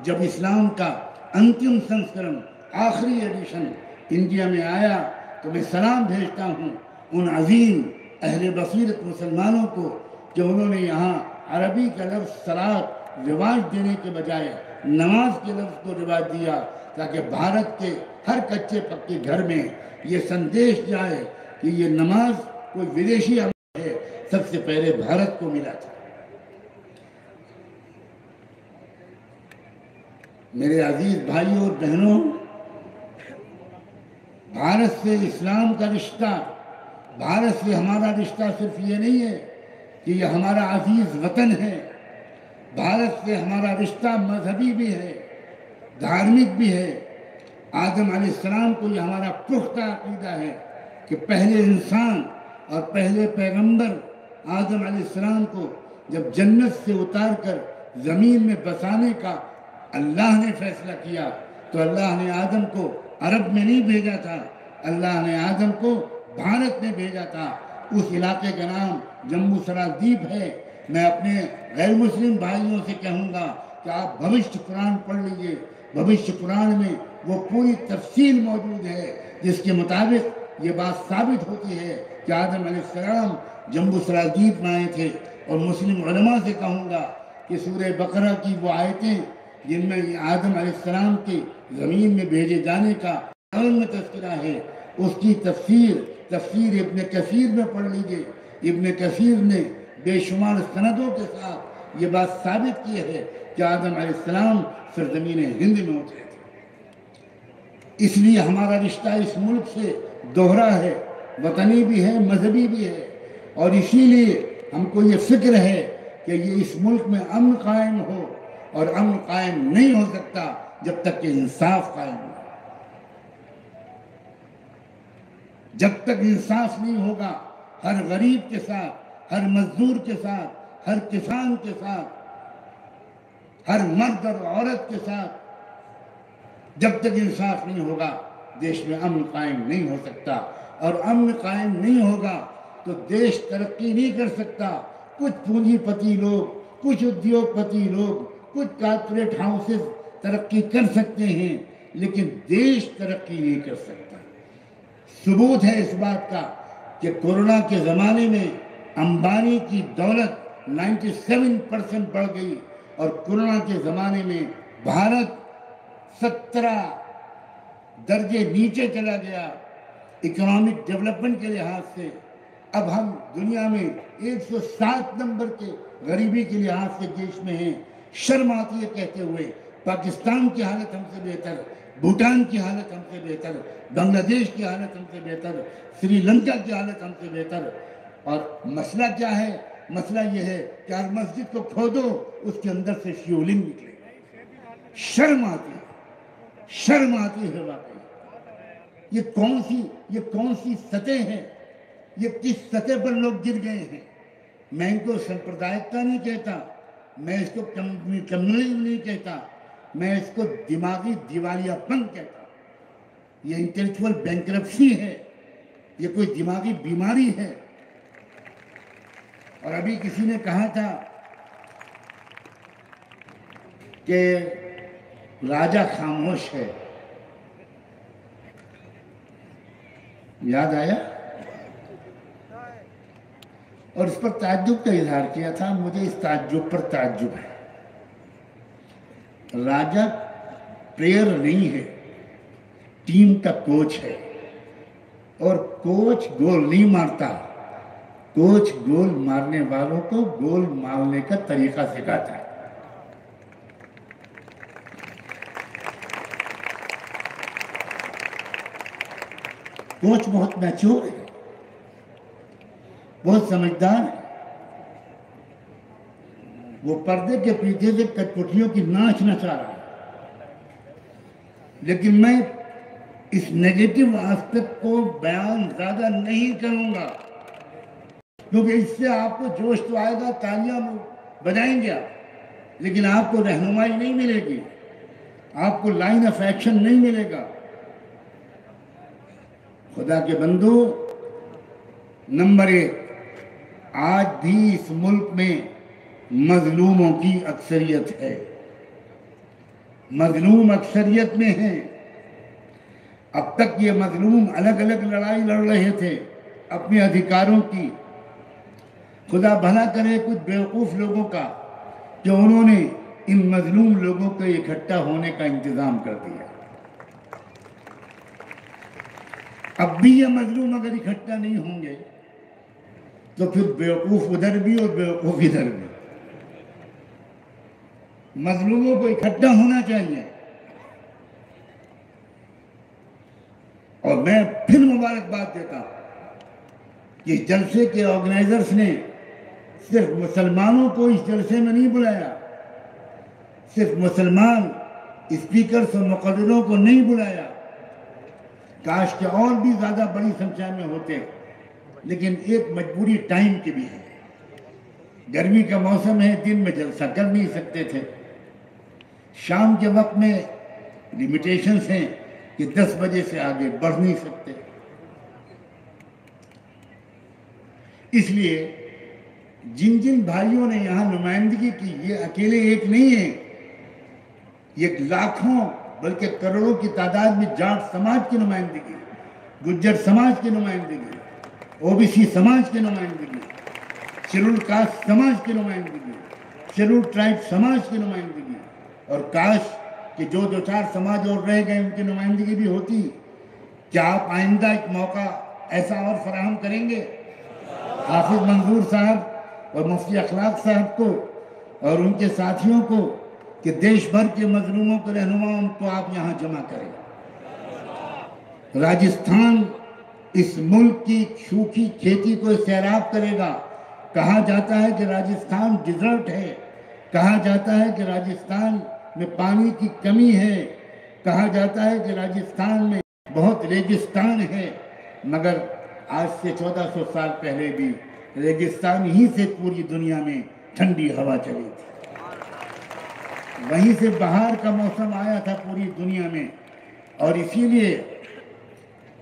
جب اسلام کا انتم سنسکرن، آخری ایڈیشن انڈیا میں آیا تو میں سلام بھیجتا ہوں ان عظیم اہل بصیرت مسلمانوں کو کہ انہوں نے یہاں عربی کا لفظ صلاۃ رواج دینے کے بجائے نماز کے لفظ کو رواج دیا، تاکہ بھارت کے ہر کچے پکے گھر میں یہ سندیش جائے کہ یہ نماز کوئی ودیشی عمل ہے، سب سے پہلے بھارت کو ملا تھا. میرے عزیز بھائیوں اور بہنوں، بھارت سے اسلام کا رشتہ، بھارت سے ہمارا رشتہ صرف یہ نہیں ہے کہ یہ ہمارا عزیز وطن ہے. بھارت سے ہمارا رشتہ مذہبی بھی ہے، دھارمک بھی ہے. آدم علیہ السلام کو یہ ہمارا پختہ عقیدہ ہے کہ پہلے انسان اور پہلے پیغمبر آدم علیہ السلام کو جب جنت سے اتار کر زمین میں بسانے کا اللہ نے فیصلہ کیا تو اللہ نے آدم کو عرب میں نہیں بھیجا تھا، اللہ نے آدم کو بھارت میں بھیجا تھا. اس علاقے کا نام جمبو سرادیپ ہے. میں اپنے غیر مسلم بھائیوں سے کہوں گا کہ آپ بھوشیہ قرآن پڑھ لیجئے. بھوشیہ قرآن میں وہ پوری تفصیل موجود ہے جس کے مطابق یہ بات ثابت ہوتی ہے کہ آدم علیہ السلام جمبو سرادیپ میں آئے تھے. اور مسلم علماء سے کہوں گا کہ سورہ بقرہ کی وہ آیتیں جن میں آدم علیہ السلام کے زمین میں بھیجے جانے کا میں تذکرہ ہے، اس کی تفسیر ابن کثیر میں پڑھ لیجئے. ابن کثیر نے بے شمار سندوں کے ساتھ یہ بات ثابت کی ہے کہ آدم علیہ السلام سرزمین ہند میں اترے تھے. اس لیے ہمارا رشتہ اس ملک سے دوہرا ہے، وطنی بھی ہے، مذہبی بھی ہے. اور اسی لیے ہم کو یہ فکر ہے کہ یہ اس ملک میں امن قائم ہو، اور امن قائم نہیں ہو سکتا جب تک کہ انصاف قائم ہو. جب تک انصاف نہیں ہوگا، ہر غریب کے ساتھ، ہر مزدور کے ساتھ، ہر کسان کے ساتھ، ہر مرد اور عورت کے ساتھ جب تک انصاف نہیں ہوگا دیش میں امن قائم نہیں ہو سکتا. اور امن قائم نہیں ہوگا تو دیش ترقی نہیں کر سکتا. کچھ پونجی پتی لوگ، کچھ ادیوگ پتی لوگ، کچھ کارپوریٹ ہاؤسز ترقی کر سکتے ہیں، لیکن دیش ترقی نہیں کر سکتا. ثبوت ہے اس بات کا کہ کورونا کے زمانے میں امبانی کی دولت 97% بڑھ گئی، اور کورونا کے زمانے میں بھارت 17 درجے نیچے چلا گیا اکنامک ڈیولپمنٹ کے لحاظ سے. اب ہم دنیا میں 107 نمبر کے غریبی کے لحاظ سے دیش میں ہیں. شرم آتی ہے کہتے ہوئے. پاکستان کی حالت ہم سے بہتر، بھوٹان کی حالت ہم سے بہتر، بنگلہ دیش کی حالت ہم سے بہتر، سری لنکا کی حالت ہم سے بہتر. اور مسئلہ کیا ہے؟ مسئلہ یہ ہے کہ ہر مسجد کو کھودو، اس کے اندر سے شیولنگ نکلے. شرم آتی ہے، شرم آتی ہے واقعی. یہ کون سی سطح ہیں؟ یہ کس سطح پر لوگ گر گئے ہیں؟ میں ان کو سمپردائکتا نہیں کہتا، میں اس کو کمیونزم نہیں کہتا، میں اس کو دماغی دیوالیہ پن کہتا ہوں. یہ انٹلیکچوئل بینکرپسی ہے، یہ کوئی دماغی بیماری ہے. اور ابھی کسی نے کہا تھا کہ راجہ خاموش ہے، یاد آیا؟ اور اس پر تعجب کا اظہار کیا تھا. مجھے اس تعجب پر تعجب ہے. راجہ پلیئر نہیں ہے، ٹیم کا کوچ ہے، اور کوچ گول نہیں مارتا. کوچ گول مارنے والوں کو گول مارنے کا طریقہ سکھاتا ہے. کوچ بہت میچور ہے، بہت سمجھدار ہے. وہ پردے کے پیچھے سے کٹپٹیوں کی ناچ نچا رہا ہے. لیکن میں اس نیگیٹو آسپیکٹ کو بیان زیادہ نہیں کروں گا، کیونکہ اس سے آپ کو جوش تو آئے گا، تالیاں بجائیں گے آپ، لیکن آپ کو رہنمائی نہیں ملے گی، آپ کو لائن آف ایکشن نہیں ملے گا. خدا کے بندو، نمبر 1، آج بھی اس ملک میں مظلوموں کی اکثریت ہے، مظلوم اکثریت میں ہیں۔ اب تک یہ مظلوم الگ الگ لڑائی لڑ رہے تھے اپنے ادھیکاروں کی۔ خدا بھلا کرے کچھ بیوقوف لوگوں کا کہ انہوں نے ان مظلوم لوگوں کے اکٹھا ہونے کا انتظام کر دیا۔ اب بھی یہ مظلوم اگر اکٹھا نہیں ہوں گے تو پھر بیوقوف ادھر بھی اور بیوقوف ادھر بھی۔ مظلوموں کو اکٹھا ہونا چاہیے۔ اور میں پھر مبارکباد دیتا ہوں کہ اس جلسے کے آرگنائزرز نے صرف مسلمانوں کو اس جلسے میں نہیں بلایا، صرف مسلمان اسپیکرز اور مقرروں کو نہیں بلایا، کاش کہ اور بھی زیادہ بڑی سنکھیا میں ہوتے، لیکن ایک مجبوری ٹائم کی بھی ہے۔ گرمی کا موسم ہے، دن میں جلسہ کر نہیں سکتے تھے، شام کے وقت میں لیمیٹیشنز ہیں کہ 10 بجے سے آگے بڑھ نہیں سکتے۔ اس لیے جن بھائیوں نے یہاں نمائندگی کی، یہ اکیلے ایک نہیں ہیں، یہ لاکھوں بلکہ کروڑوں کی تعداد میں جاٹ سماج کی نمائندگی، گجر سماج کی نمائندگی، او بی سی سماج کی نمائندگی، شیڈول کاسٹ سماج کی نمائندگی، شیڈول ٹرائب سماج کی نمائندگی، اور کاش کہ جو 2-4 سماج اور رہ گئے ان کی نمائندگی بھی ہوتی۔ کیا آپ آئندہ ایک موقع ایسا اور فراہم کریں گے حافظ منظور صاحب اور مفتی اخلاق صاحب کو اور ان کے ساتھیوں کو کہ دیش بھر کے مظلوموں کے رہنماؤں کو آپ یہاں جمع کریں؟ راجستھان اس ملک کی سوکھی کھیتی کو سیراب کرے گا۔ کہا جاتا ہے کہ راجستھان ڈیزرٹ ہے، کہا جاتا ہے کہ راجستھان میں پانی کی کمی ہے، کہا جاتا ہے کہ راجستھان میں بہت ریگستان ہے، مگر آج سے 1400 سال پہلے بھی ریگستان ہی سے پوری دنیا میں ٹھنڈی ہوا چلی تھی، وہیں سے بہار کا موسم آیا تھا پوری دنیا میں۔ اور اسی لیے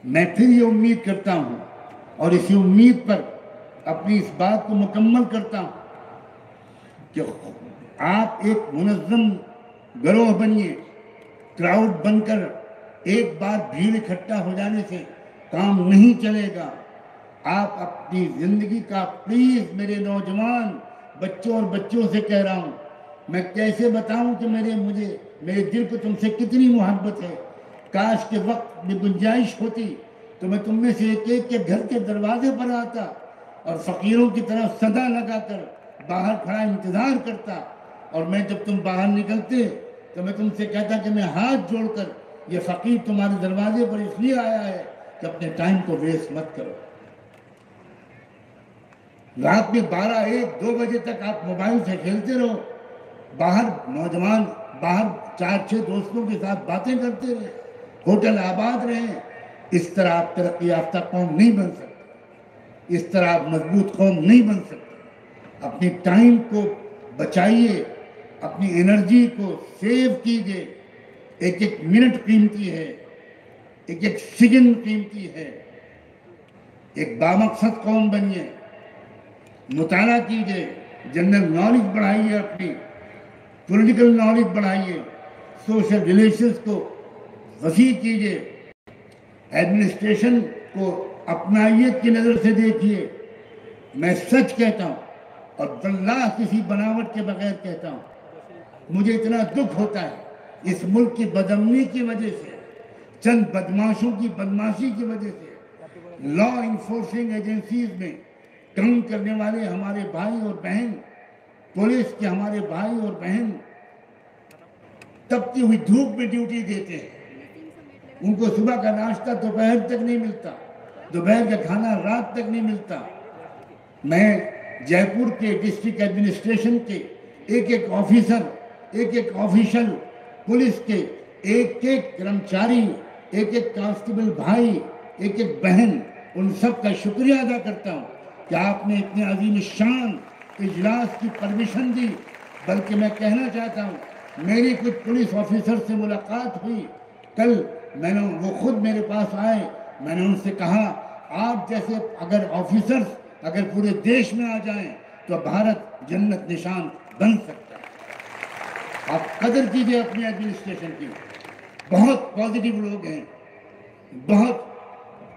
میں پھر یہ امید کرتا ہوں اور اسی امید پر اپنی اس بات کو مکمل کرتا ہوں کہ آپ ایک منظم گروہ بنیے، کراؤڈ بن کر ایک بار بھیڑ اکٹھا ہو جانے سے کام نہیں چلے گا۔ آپ اپنی زندگی کا پلیز میرے نوجوان بچوں اور بچوں سے کہہ رہا ہوں، میں کیسے بتاؤں کہ میرے دل کو تم سے کتنی محبت ہے۔ کاش کے وقت میں گنجائش ہوتی تو میں تم میں سے ایک ایک کے گھر کے دروازے پر آتا اور فقیروں کی طرف صدا لگا کر باہر کھڑا انتظار کرتا، اور میں جب تم باہر نکلتے تو میں تم سے کہتا کہ میں ہاتھ جوڑ کر یہ فقیر تمہارے دروازے پر اس لیے آیا ہے کہ اپنے ٹائم کو ویسٹ مت کرو۔ رات میں 12، 1، 2 بجے تک آپ موبائل سے کھیلتے رہو، باہر نوجوان باہر 4-6 دوستوں کے ساتھ باتیں کرتے رہے، ہوٹل آباد رہے۔ اس طرح آپ ترقی یافتہ قوم نہیں بن سکتے، اس طرح آپ مضبوط قوم نہیں بن سکتے۔ اپنی ٹائم کو بچائیے، اپنی انرجی کو سیو کیجئے۔ ایک ایک منٹ قیمتی ہے، ایک ایک سیکنڈ قیمتی ہے۔ ایک بامقصد قوم بنیے، مطالعہ کیجئے، جنرل نالج بڑھائیے، اپنی پولیٹیکل نالج بڑھائیے، سوشل ریلیشنز کو وسیع کیجئے، ایڈمنسٹریشن کو اپنائیت کی نظر سے دیکھیے۔ میں سچ کہتا ہوں اور واللہ کسی بناوٹ کے بغیر کہتا ہوں، مجھے اتنا دکھ ہوتا ہے اس ملک کی بدامنی کی وجہ سے، چند بدماشوں کی بدماشی کی وجہ سے، لا انفورسنگ ایجنسیز میں کام کرنے والے ہمارے بھائی اور بہن، پولیس کے ہمارے بھائی اور بہن تپتی ہوئی دھوپ میں ڈیوٹی دیتے ہیں، ان کو صبح کا ناشتہ دوپہر تک نہیں ملتا، دوپہر کا کھانا رات تک نہیں ملتا۔ میں جے پور کے ڈسٹرکٹ ایڈمنسٹریشن کے ایک ایک آفیسر، ایک ایک آفیشل، پولیس کے ایک ایک کرمچاری، ایک ایک کانسٹیبل بھائی، ایک ایک بہن، ان سب کا شکریہ ادا کرتا ہوں کہ آپ نے اتنے عظیم شان اجلاس کی پرمیشن دی۔ بلکہ میں کہنا چاہتا ہوں، میری کچھ پولیس آفیسر سے ملاقات ہوئی کل، وہ خود میرے پاس آئے، میں نے ان سے کہا آپ جیسے اگر آفیسرز اگر پورے دیش میں آ جائیں تو بھارت جنت نشان بن سکتا ہے۔ آپ قدر کیجئے اپنی ایڈمنسٹریشن کی، بہت پازیٹیو لوگ ہیں، بہت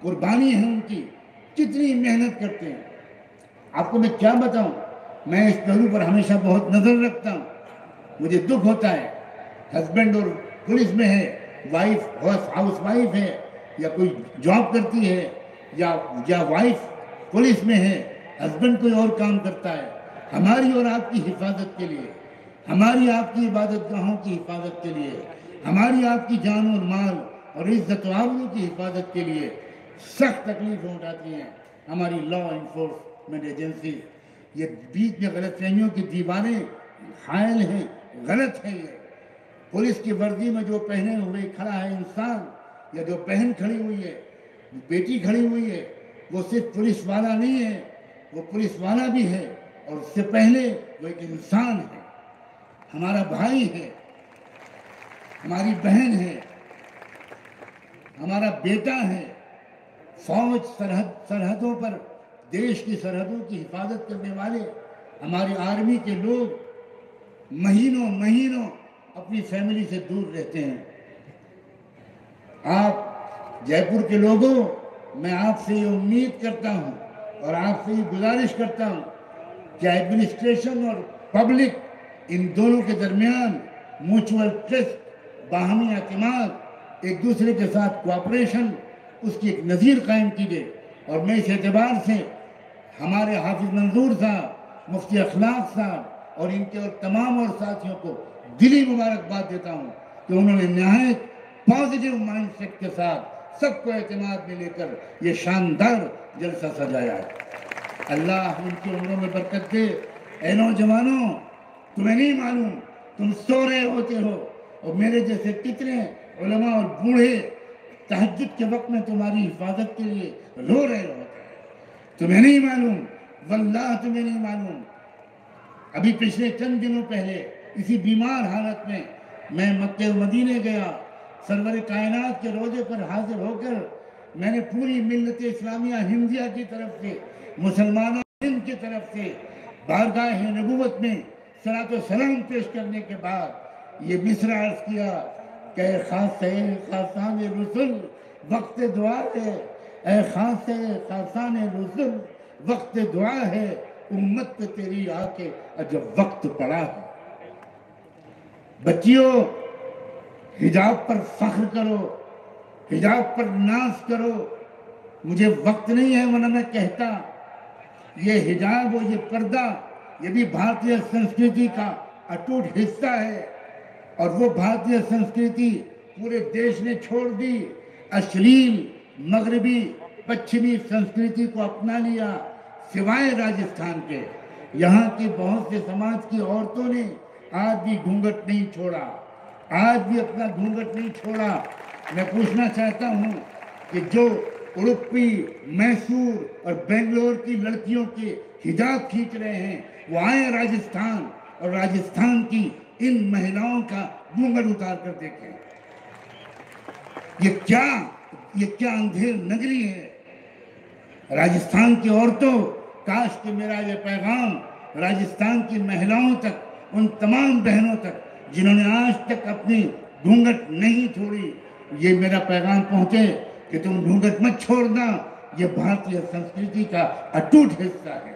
قربانی ہے ان کی، کتنی محنت کرتے ہیں۔ آپ کو میں کیا بتاؤں، میں اس پہلو پر ہمیشہ بہت نظر رکھتا ہوں۔ مجھے دکھ ہوتا ہے، ہسبینڈ اور پولیس میں ہے، وائف ہاؤس وائف ہے یا کوئی جاب کرتی ہے، یا وائف پولیس میں ہے، ہسبینڈ کوئی اور کام کرتا ہے۔ ہماری اور آپ کی حفاظت کے لیے، ہماری آپ کی عبادت گاہوں کی حفاظت کے لیے، ہماری آپ کی جان اور مال اور عزت و آبرو کی حفاظت کے لیے سخت تکلیفیں اٹھاتی ہیں ہماری لا انفورسمنٹ ایجنسی۔ یہ بیچ میں غلط فہمیوں کی دیواریں حائل ہیں، غلط ہے۔ یہ پولیس کی وردی میں جو پہنے ہوئے کھڑا ہے انسان، یا جو بہن کھڑی ہوئی ہے، بیٹی کھڑی ہوئی ہے، وہ صرف پولیس والا نہیں ہے، وہ پولیس والا بھی ہے، اور اس سے پہلے وہ ایک انسان ہے، ہمارا بھائی ہے، ہماری بہن ہے، ہمارا بیٹا ہے۔ فوج سرحدوں پر دیش کی سرحدوں کی حفاظت کرنے والے ہماری آرمی کے لوگ مہینوں اپنی فیملی سے دور رہتے ہیں۔ آپ جے پور کے لوگوں، میں آپ سے یہ امید کرتا ہوں اور آپ سے یہ گزارش کرتا ہوں کہ ایڈمنسٹریشن اور پبلک ان دونوں کے درمیان میوچول ٹرسٹ، باہمی اعتماد، ایک دوسرے کے ساتھ کوآپریشن، اس کی ایک نظیر قائم کیجیے۔ اور میں اس اعتبار سے ہمارے حافظ منظور صاحب، مفتی اخلاق صاحب اور ان کے اور تمام اور ساتھیوں کو دلی مبارکباد دیتا ہوں کہ انہوں نے نہایت پازیٹیو مائنڈ سیٹ کے ساتھ سب کو اعتماد میں لے کر یہ شاندار جلسہ سجایا ہے۔ اللہ ان کی عمروں میں برکت دے۔ اے نوجوانوں، تمہیں نہیں معلوم، تم سو رہے ہوتے ہو اور میرے جیسے کتنے علماء اور بوڑھے تہجد کے وقت میں تمہاری حفاظت کے لیے رو رہے ہوتے ہیں۔ تمہیں نہیں معلوم، واللہ تمہیں نہیں معلوم۔ ابھی پچھلے چند دنوں پہلے اسی بیمار حالت میں میں مکہ و مدینے گیا، سرور کائنات کے روضے پر حاضر ہو کر میں نے پوری ملت اسلامیہ ہندیہ کی طرف سے، مسلمانوں ہند کی طرف سے بارگاہ نبوت میں صلاۃ و سلام پیش کرنے کے بعد یہ مصرع عرض کیا کہ اے خاصان رسل وقت دعا ہے، اے خاصان رسل وقت دعا ہے، امت پہ تیری آ کے عجب وقت پڑا ہے۔ بچیوں، حجاب پر فخر کرو، حجاب پر ناز کرو۔ مجھے وقت نہیں ہے ورنہ میں کہتا، یہ حجاب اور یہ پردہ یہ بھی بھارتیہ سنسکرتی کا اٹوٹ حصہ ہے، اور وہ بھارتیہ سنسکرتی پورے دیش نے چھوڑ دی، اشلیل مغربی پچھمی سنسکرتی کو اپنا لیا، سوائے راجستھان کے۔ یہاں کی بہت سے سماج کی عورتوں نے آج بھی گھونگھٹ نہیں چھوڑا، آج بھی اپنا گھونگھٹ نہیں چھوڑا۔ میں پوچھنا چاہتا ہوں کہ جو اڑپی، میسور اور بنگلور کی لڑکیوں کے حجاب کھینچ رہے ہیں، وہ آئیں راجستھان اور راجستھان کی ان مہیلاؤں کا گھونگھٹ اتار کر دیکھیں۔ یہ کیا اندھیر نگری ہے۔ راجستھان کی عورتوں، کاش کہ میرا یہ پیغام راجستھان کی مہیلاؤں تک، ان تمام بہنوں تک جنہوں نے آج تک اپنی گھونگھٹ نہیں چھوڑی، یہ میرا پیغام پہنچے کہ تم گھونگھٹ مت چھوڑنا، یہ بھارتیہ سنسکرتی کا اٹوٹ حصہ ہے۔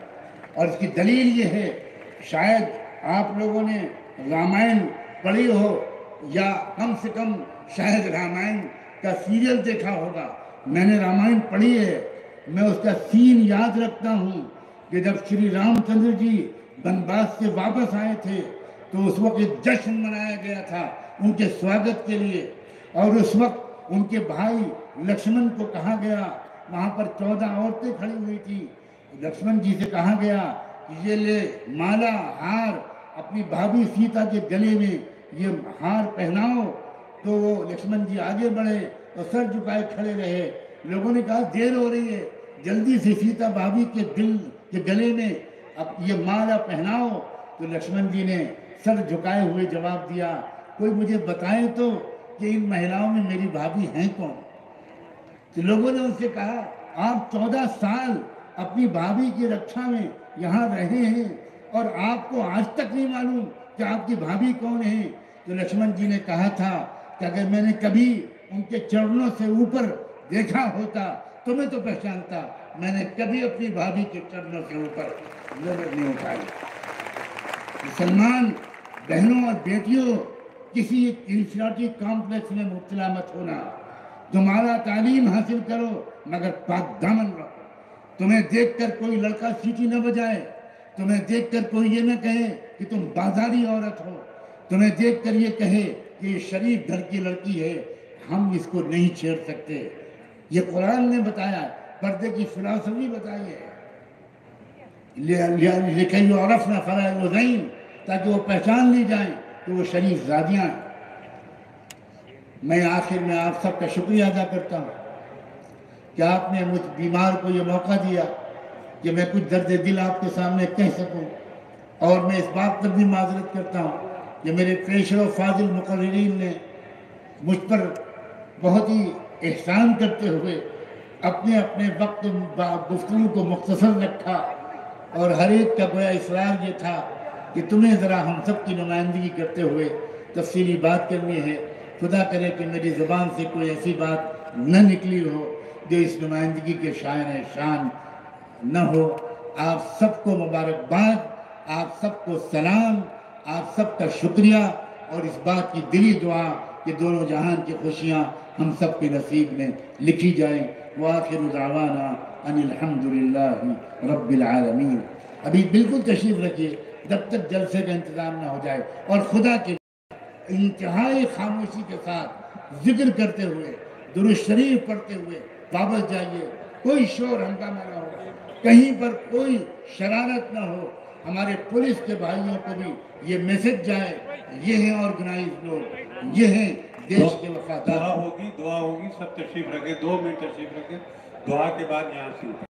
اور اس کی دلیل یہ ہے، شاید آپ لوگوں نے رامائن پڑھی ہو، یا کم سے کم شاید رامائن کا سیریل دیکھا ہوگا۔ میں نے رامائن پڑھی ہے، میں اس کا سین یاد رکھتا ہوں کہ جب شری رام چندر جی بنواس سے واپس آئے تھے تو اس وقت ایک جشن منایا گیا تھا ان کے سواگت کے لیے، اور اس وقت ان کے بھائی لکشمن کو کہا گیا، وہاں پر 14 عورتیں کھڑی ہوئی تھی، لکشمن جی سے کہا گیا کہ یہ لے مالا ہار اپنی بھابھی سیتا کے گلے میں یہ ہار پہناؤ۔ تو وہ لکشمن جی آگے بڑھے اور سر جھکائے کھڑے رہے۔ لوگوں نے کہا دیر ہو رہی ہے، جلدی سے سیتا بھابھی کے دل کے گلے میں اب یہ مالا پہناؤ۔ تو لکشمن جی نے سر جھکائے ہوئے جواب دیا، کوئی مجھے بتائے تو کہ ان مہیلاؤں میں میری بھابھی ہیں کون؟ تو لوگوں نے ان سے کہا، آپ 14 سال اپنی بھابھی کی رکشا میں یہاں رہے ہیں اور آپ کو آج تک نہیں معلوم کہ آپ کی بھابھی کون ہے؟ تو لکشمن جی نے کہا تھا کہ اگر میں نے کبھی ان کے چرنوں سے اوپر دیکھا ہوتا تو میں تو پہچانتا، میں نے کبھی اپنی بھابھی کے چرنوں سے اوپر نظر نہیں اٹھائی۔ مسلمان بہنوں اور بیٹیوں، کسی انفیریٹی کمپلیکس میں مبتلا مت ہونا۔ تمہارا تعلیم حاصل کرو مگر پاک دامن رہو۔ تمہیں دیکھ کر کوئی لڑکا سیٹی نہ بجائے، تمہیں دیکھ کر کوئی یہ نہ کہے کہ تم بازاری عورت ہو، تمہیں دیکھ کر یہ کہے کہ یہ شریف گھر کی لڑکی ہے، ہم اس کو نہیں چھیڑ سکتے۔ یہ قرآن نے بتایا، پردے کی فلسفی بتائی ہے، لِكَيْ يُعْرَفْنَ فَلَا يُؤْذَيْنَ، تاکہ وہ پہچان لی جائیں کہ وہ شریف زادیاں ہیں۔ میں آخر میں آپ سب کا شکریہ ادا کرتا ہوں کہ آپ نے مجھ بیمار کو یہ موقع دیا کہ میں کچھ درد دل آپ کے سامنے کہہ سکوں، اور میں اس بات پر بھی معذرت کرتا ہوں کہ میرے پیشر و فاضل مقررین نے مجھ پر بہت ہی احسان کرتے ہوئے اپنے اپنے وقت گفتگو کو مختصر رکھا، اور ہر ایک کا گویا اصرار یہ تھا کہ تمہیں ذرا ہم سب کی نمائندگی کرتے ہوئے تفصیلی بات کرنی ہے۔ خدا کرے کہ میری زبان سے کوئی ایسی بات نہ نکلی ہو جو اس نمائندگی کے شائن شان نہ ہو۔ آپ سب کو مبارکباد، آپ سب کو سلام، آپ سب کا شکریہ، اور اس بات کی دلی دعا کہ دونوں جہان کی خوشیاں ہم سب کے نصیب میں لکھی جائیں۔ وآخر دعوانا ان الحمدللہ رب العالمین۔ ابھی بالکل تشریف رکھیے جب تک جلسے کا انتظام نہ ہو جائے، اور خدا کے انتہائی خاموشی کے ساتھ ذکر کرتے ہوئے، درود شریف پڑھتے ہوئے واپس جائیے۔ کوئی شور ہنگامہ نہ ہو، کہیں پر کوئی شرارت نہ ہو۔ ہمارے پولیس کے بھائیوں کو بھی یہ میسج جائے، یہ ہیں آرگنائز لوگ، یہ ہیں دیش کے وفادار۔ دعا ہوگی، سب تشریف رکھیں، 2 منٹ تشریف رکھیں، دعا کے بعد یہاں سے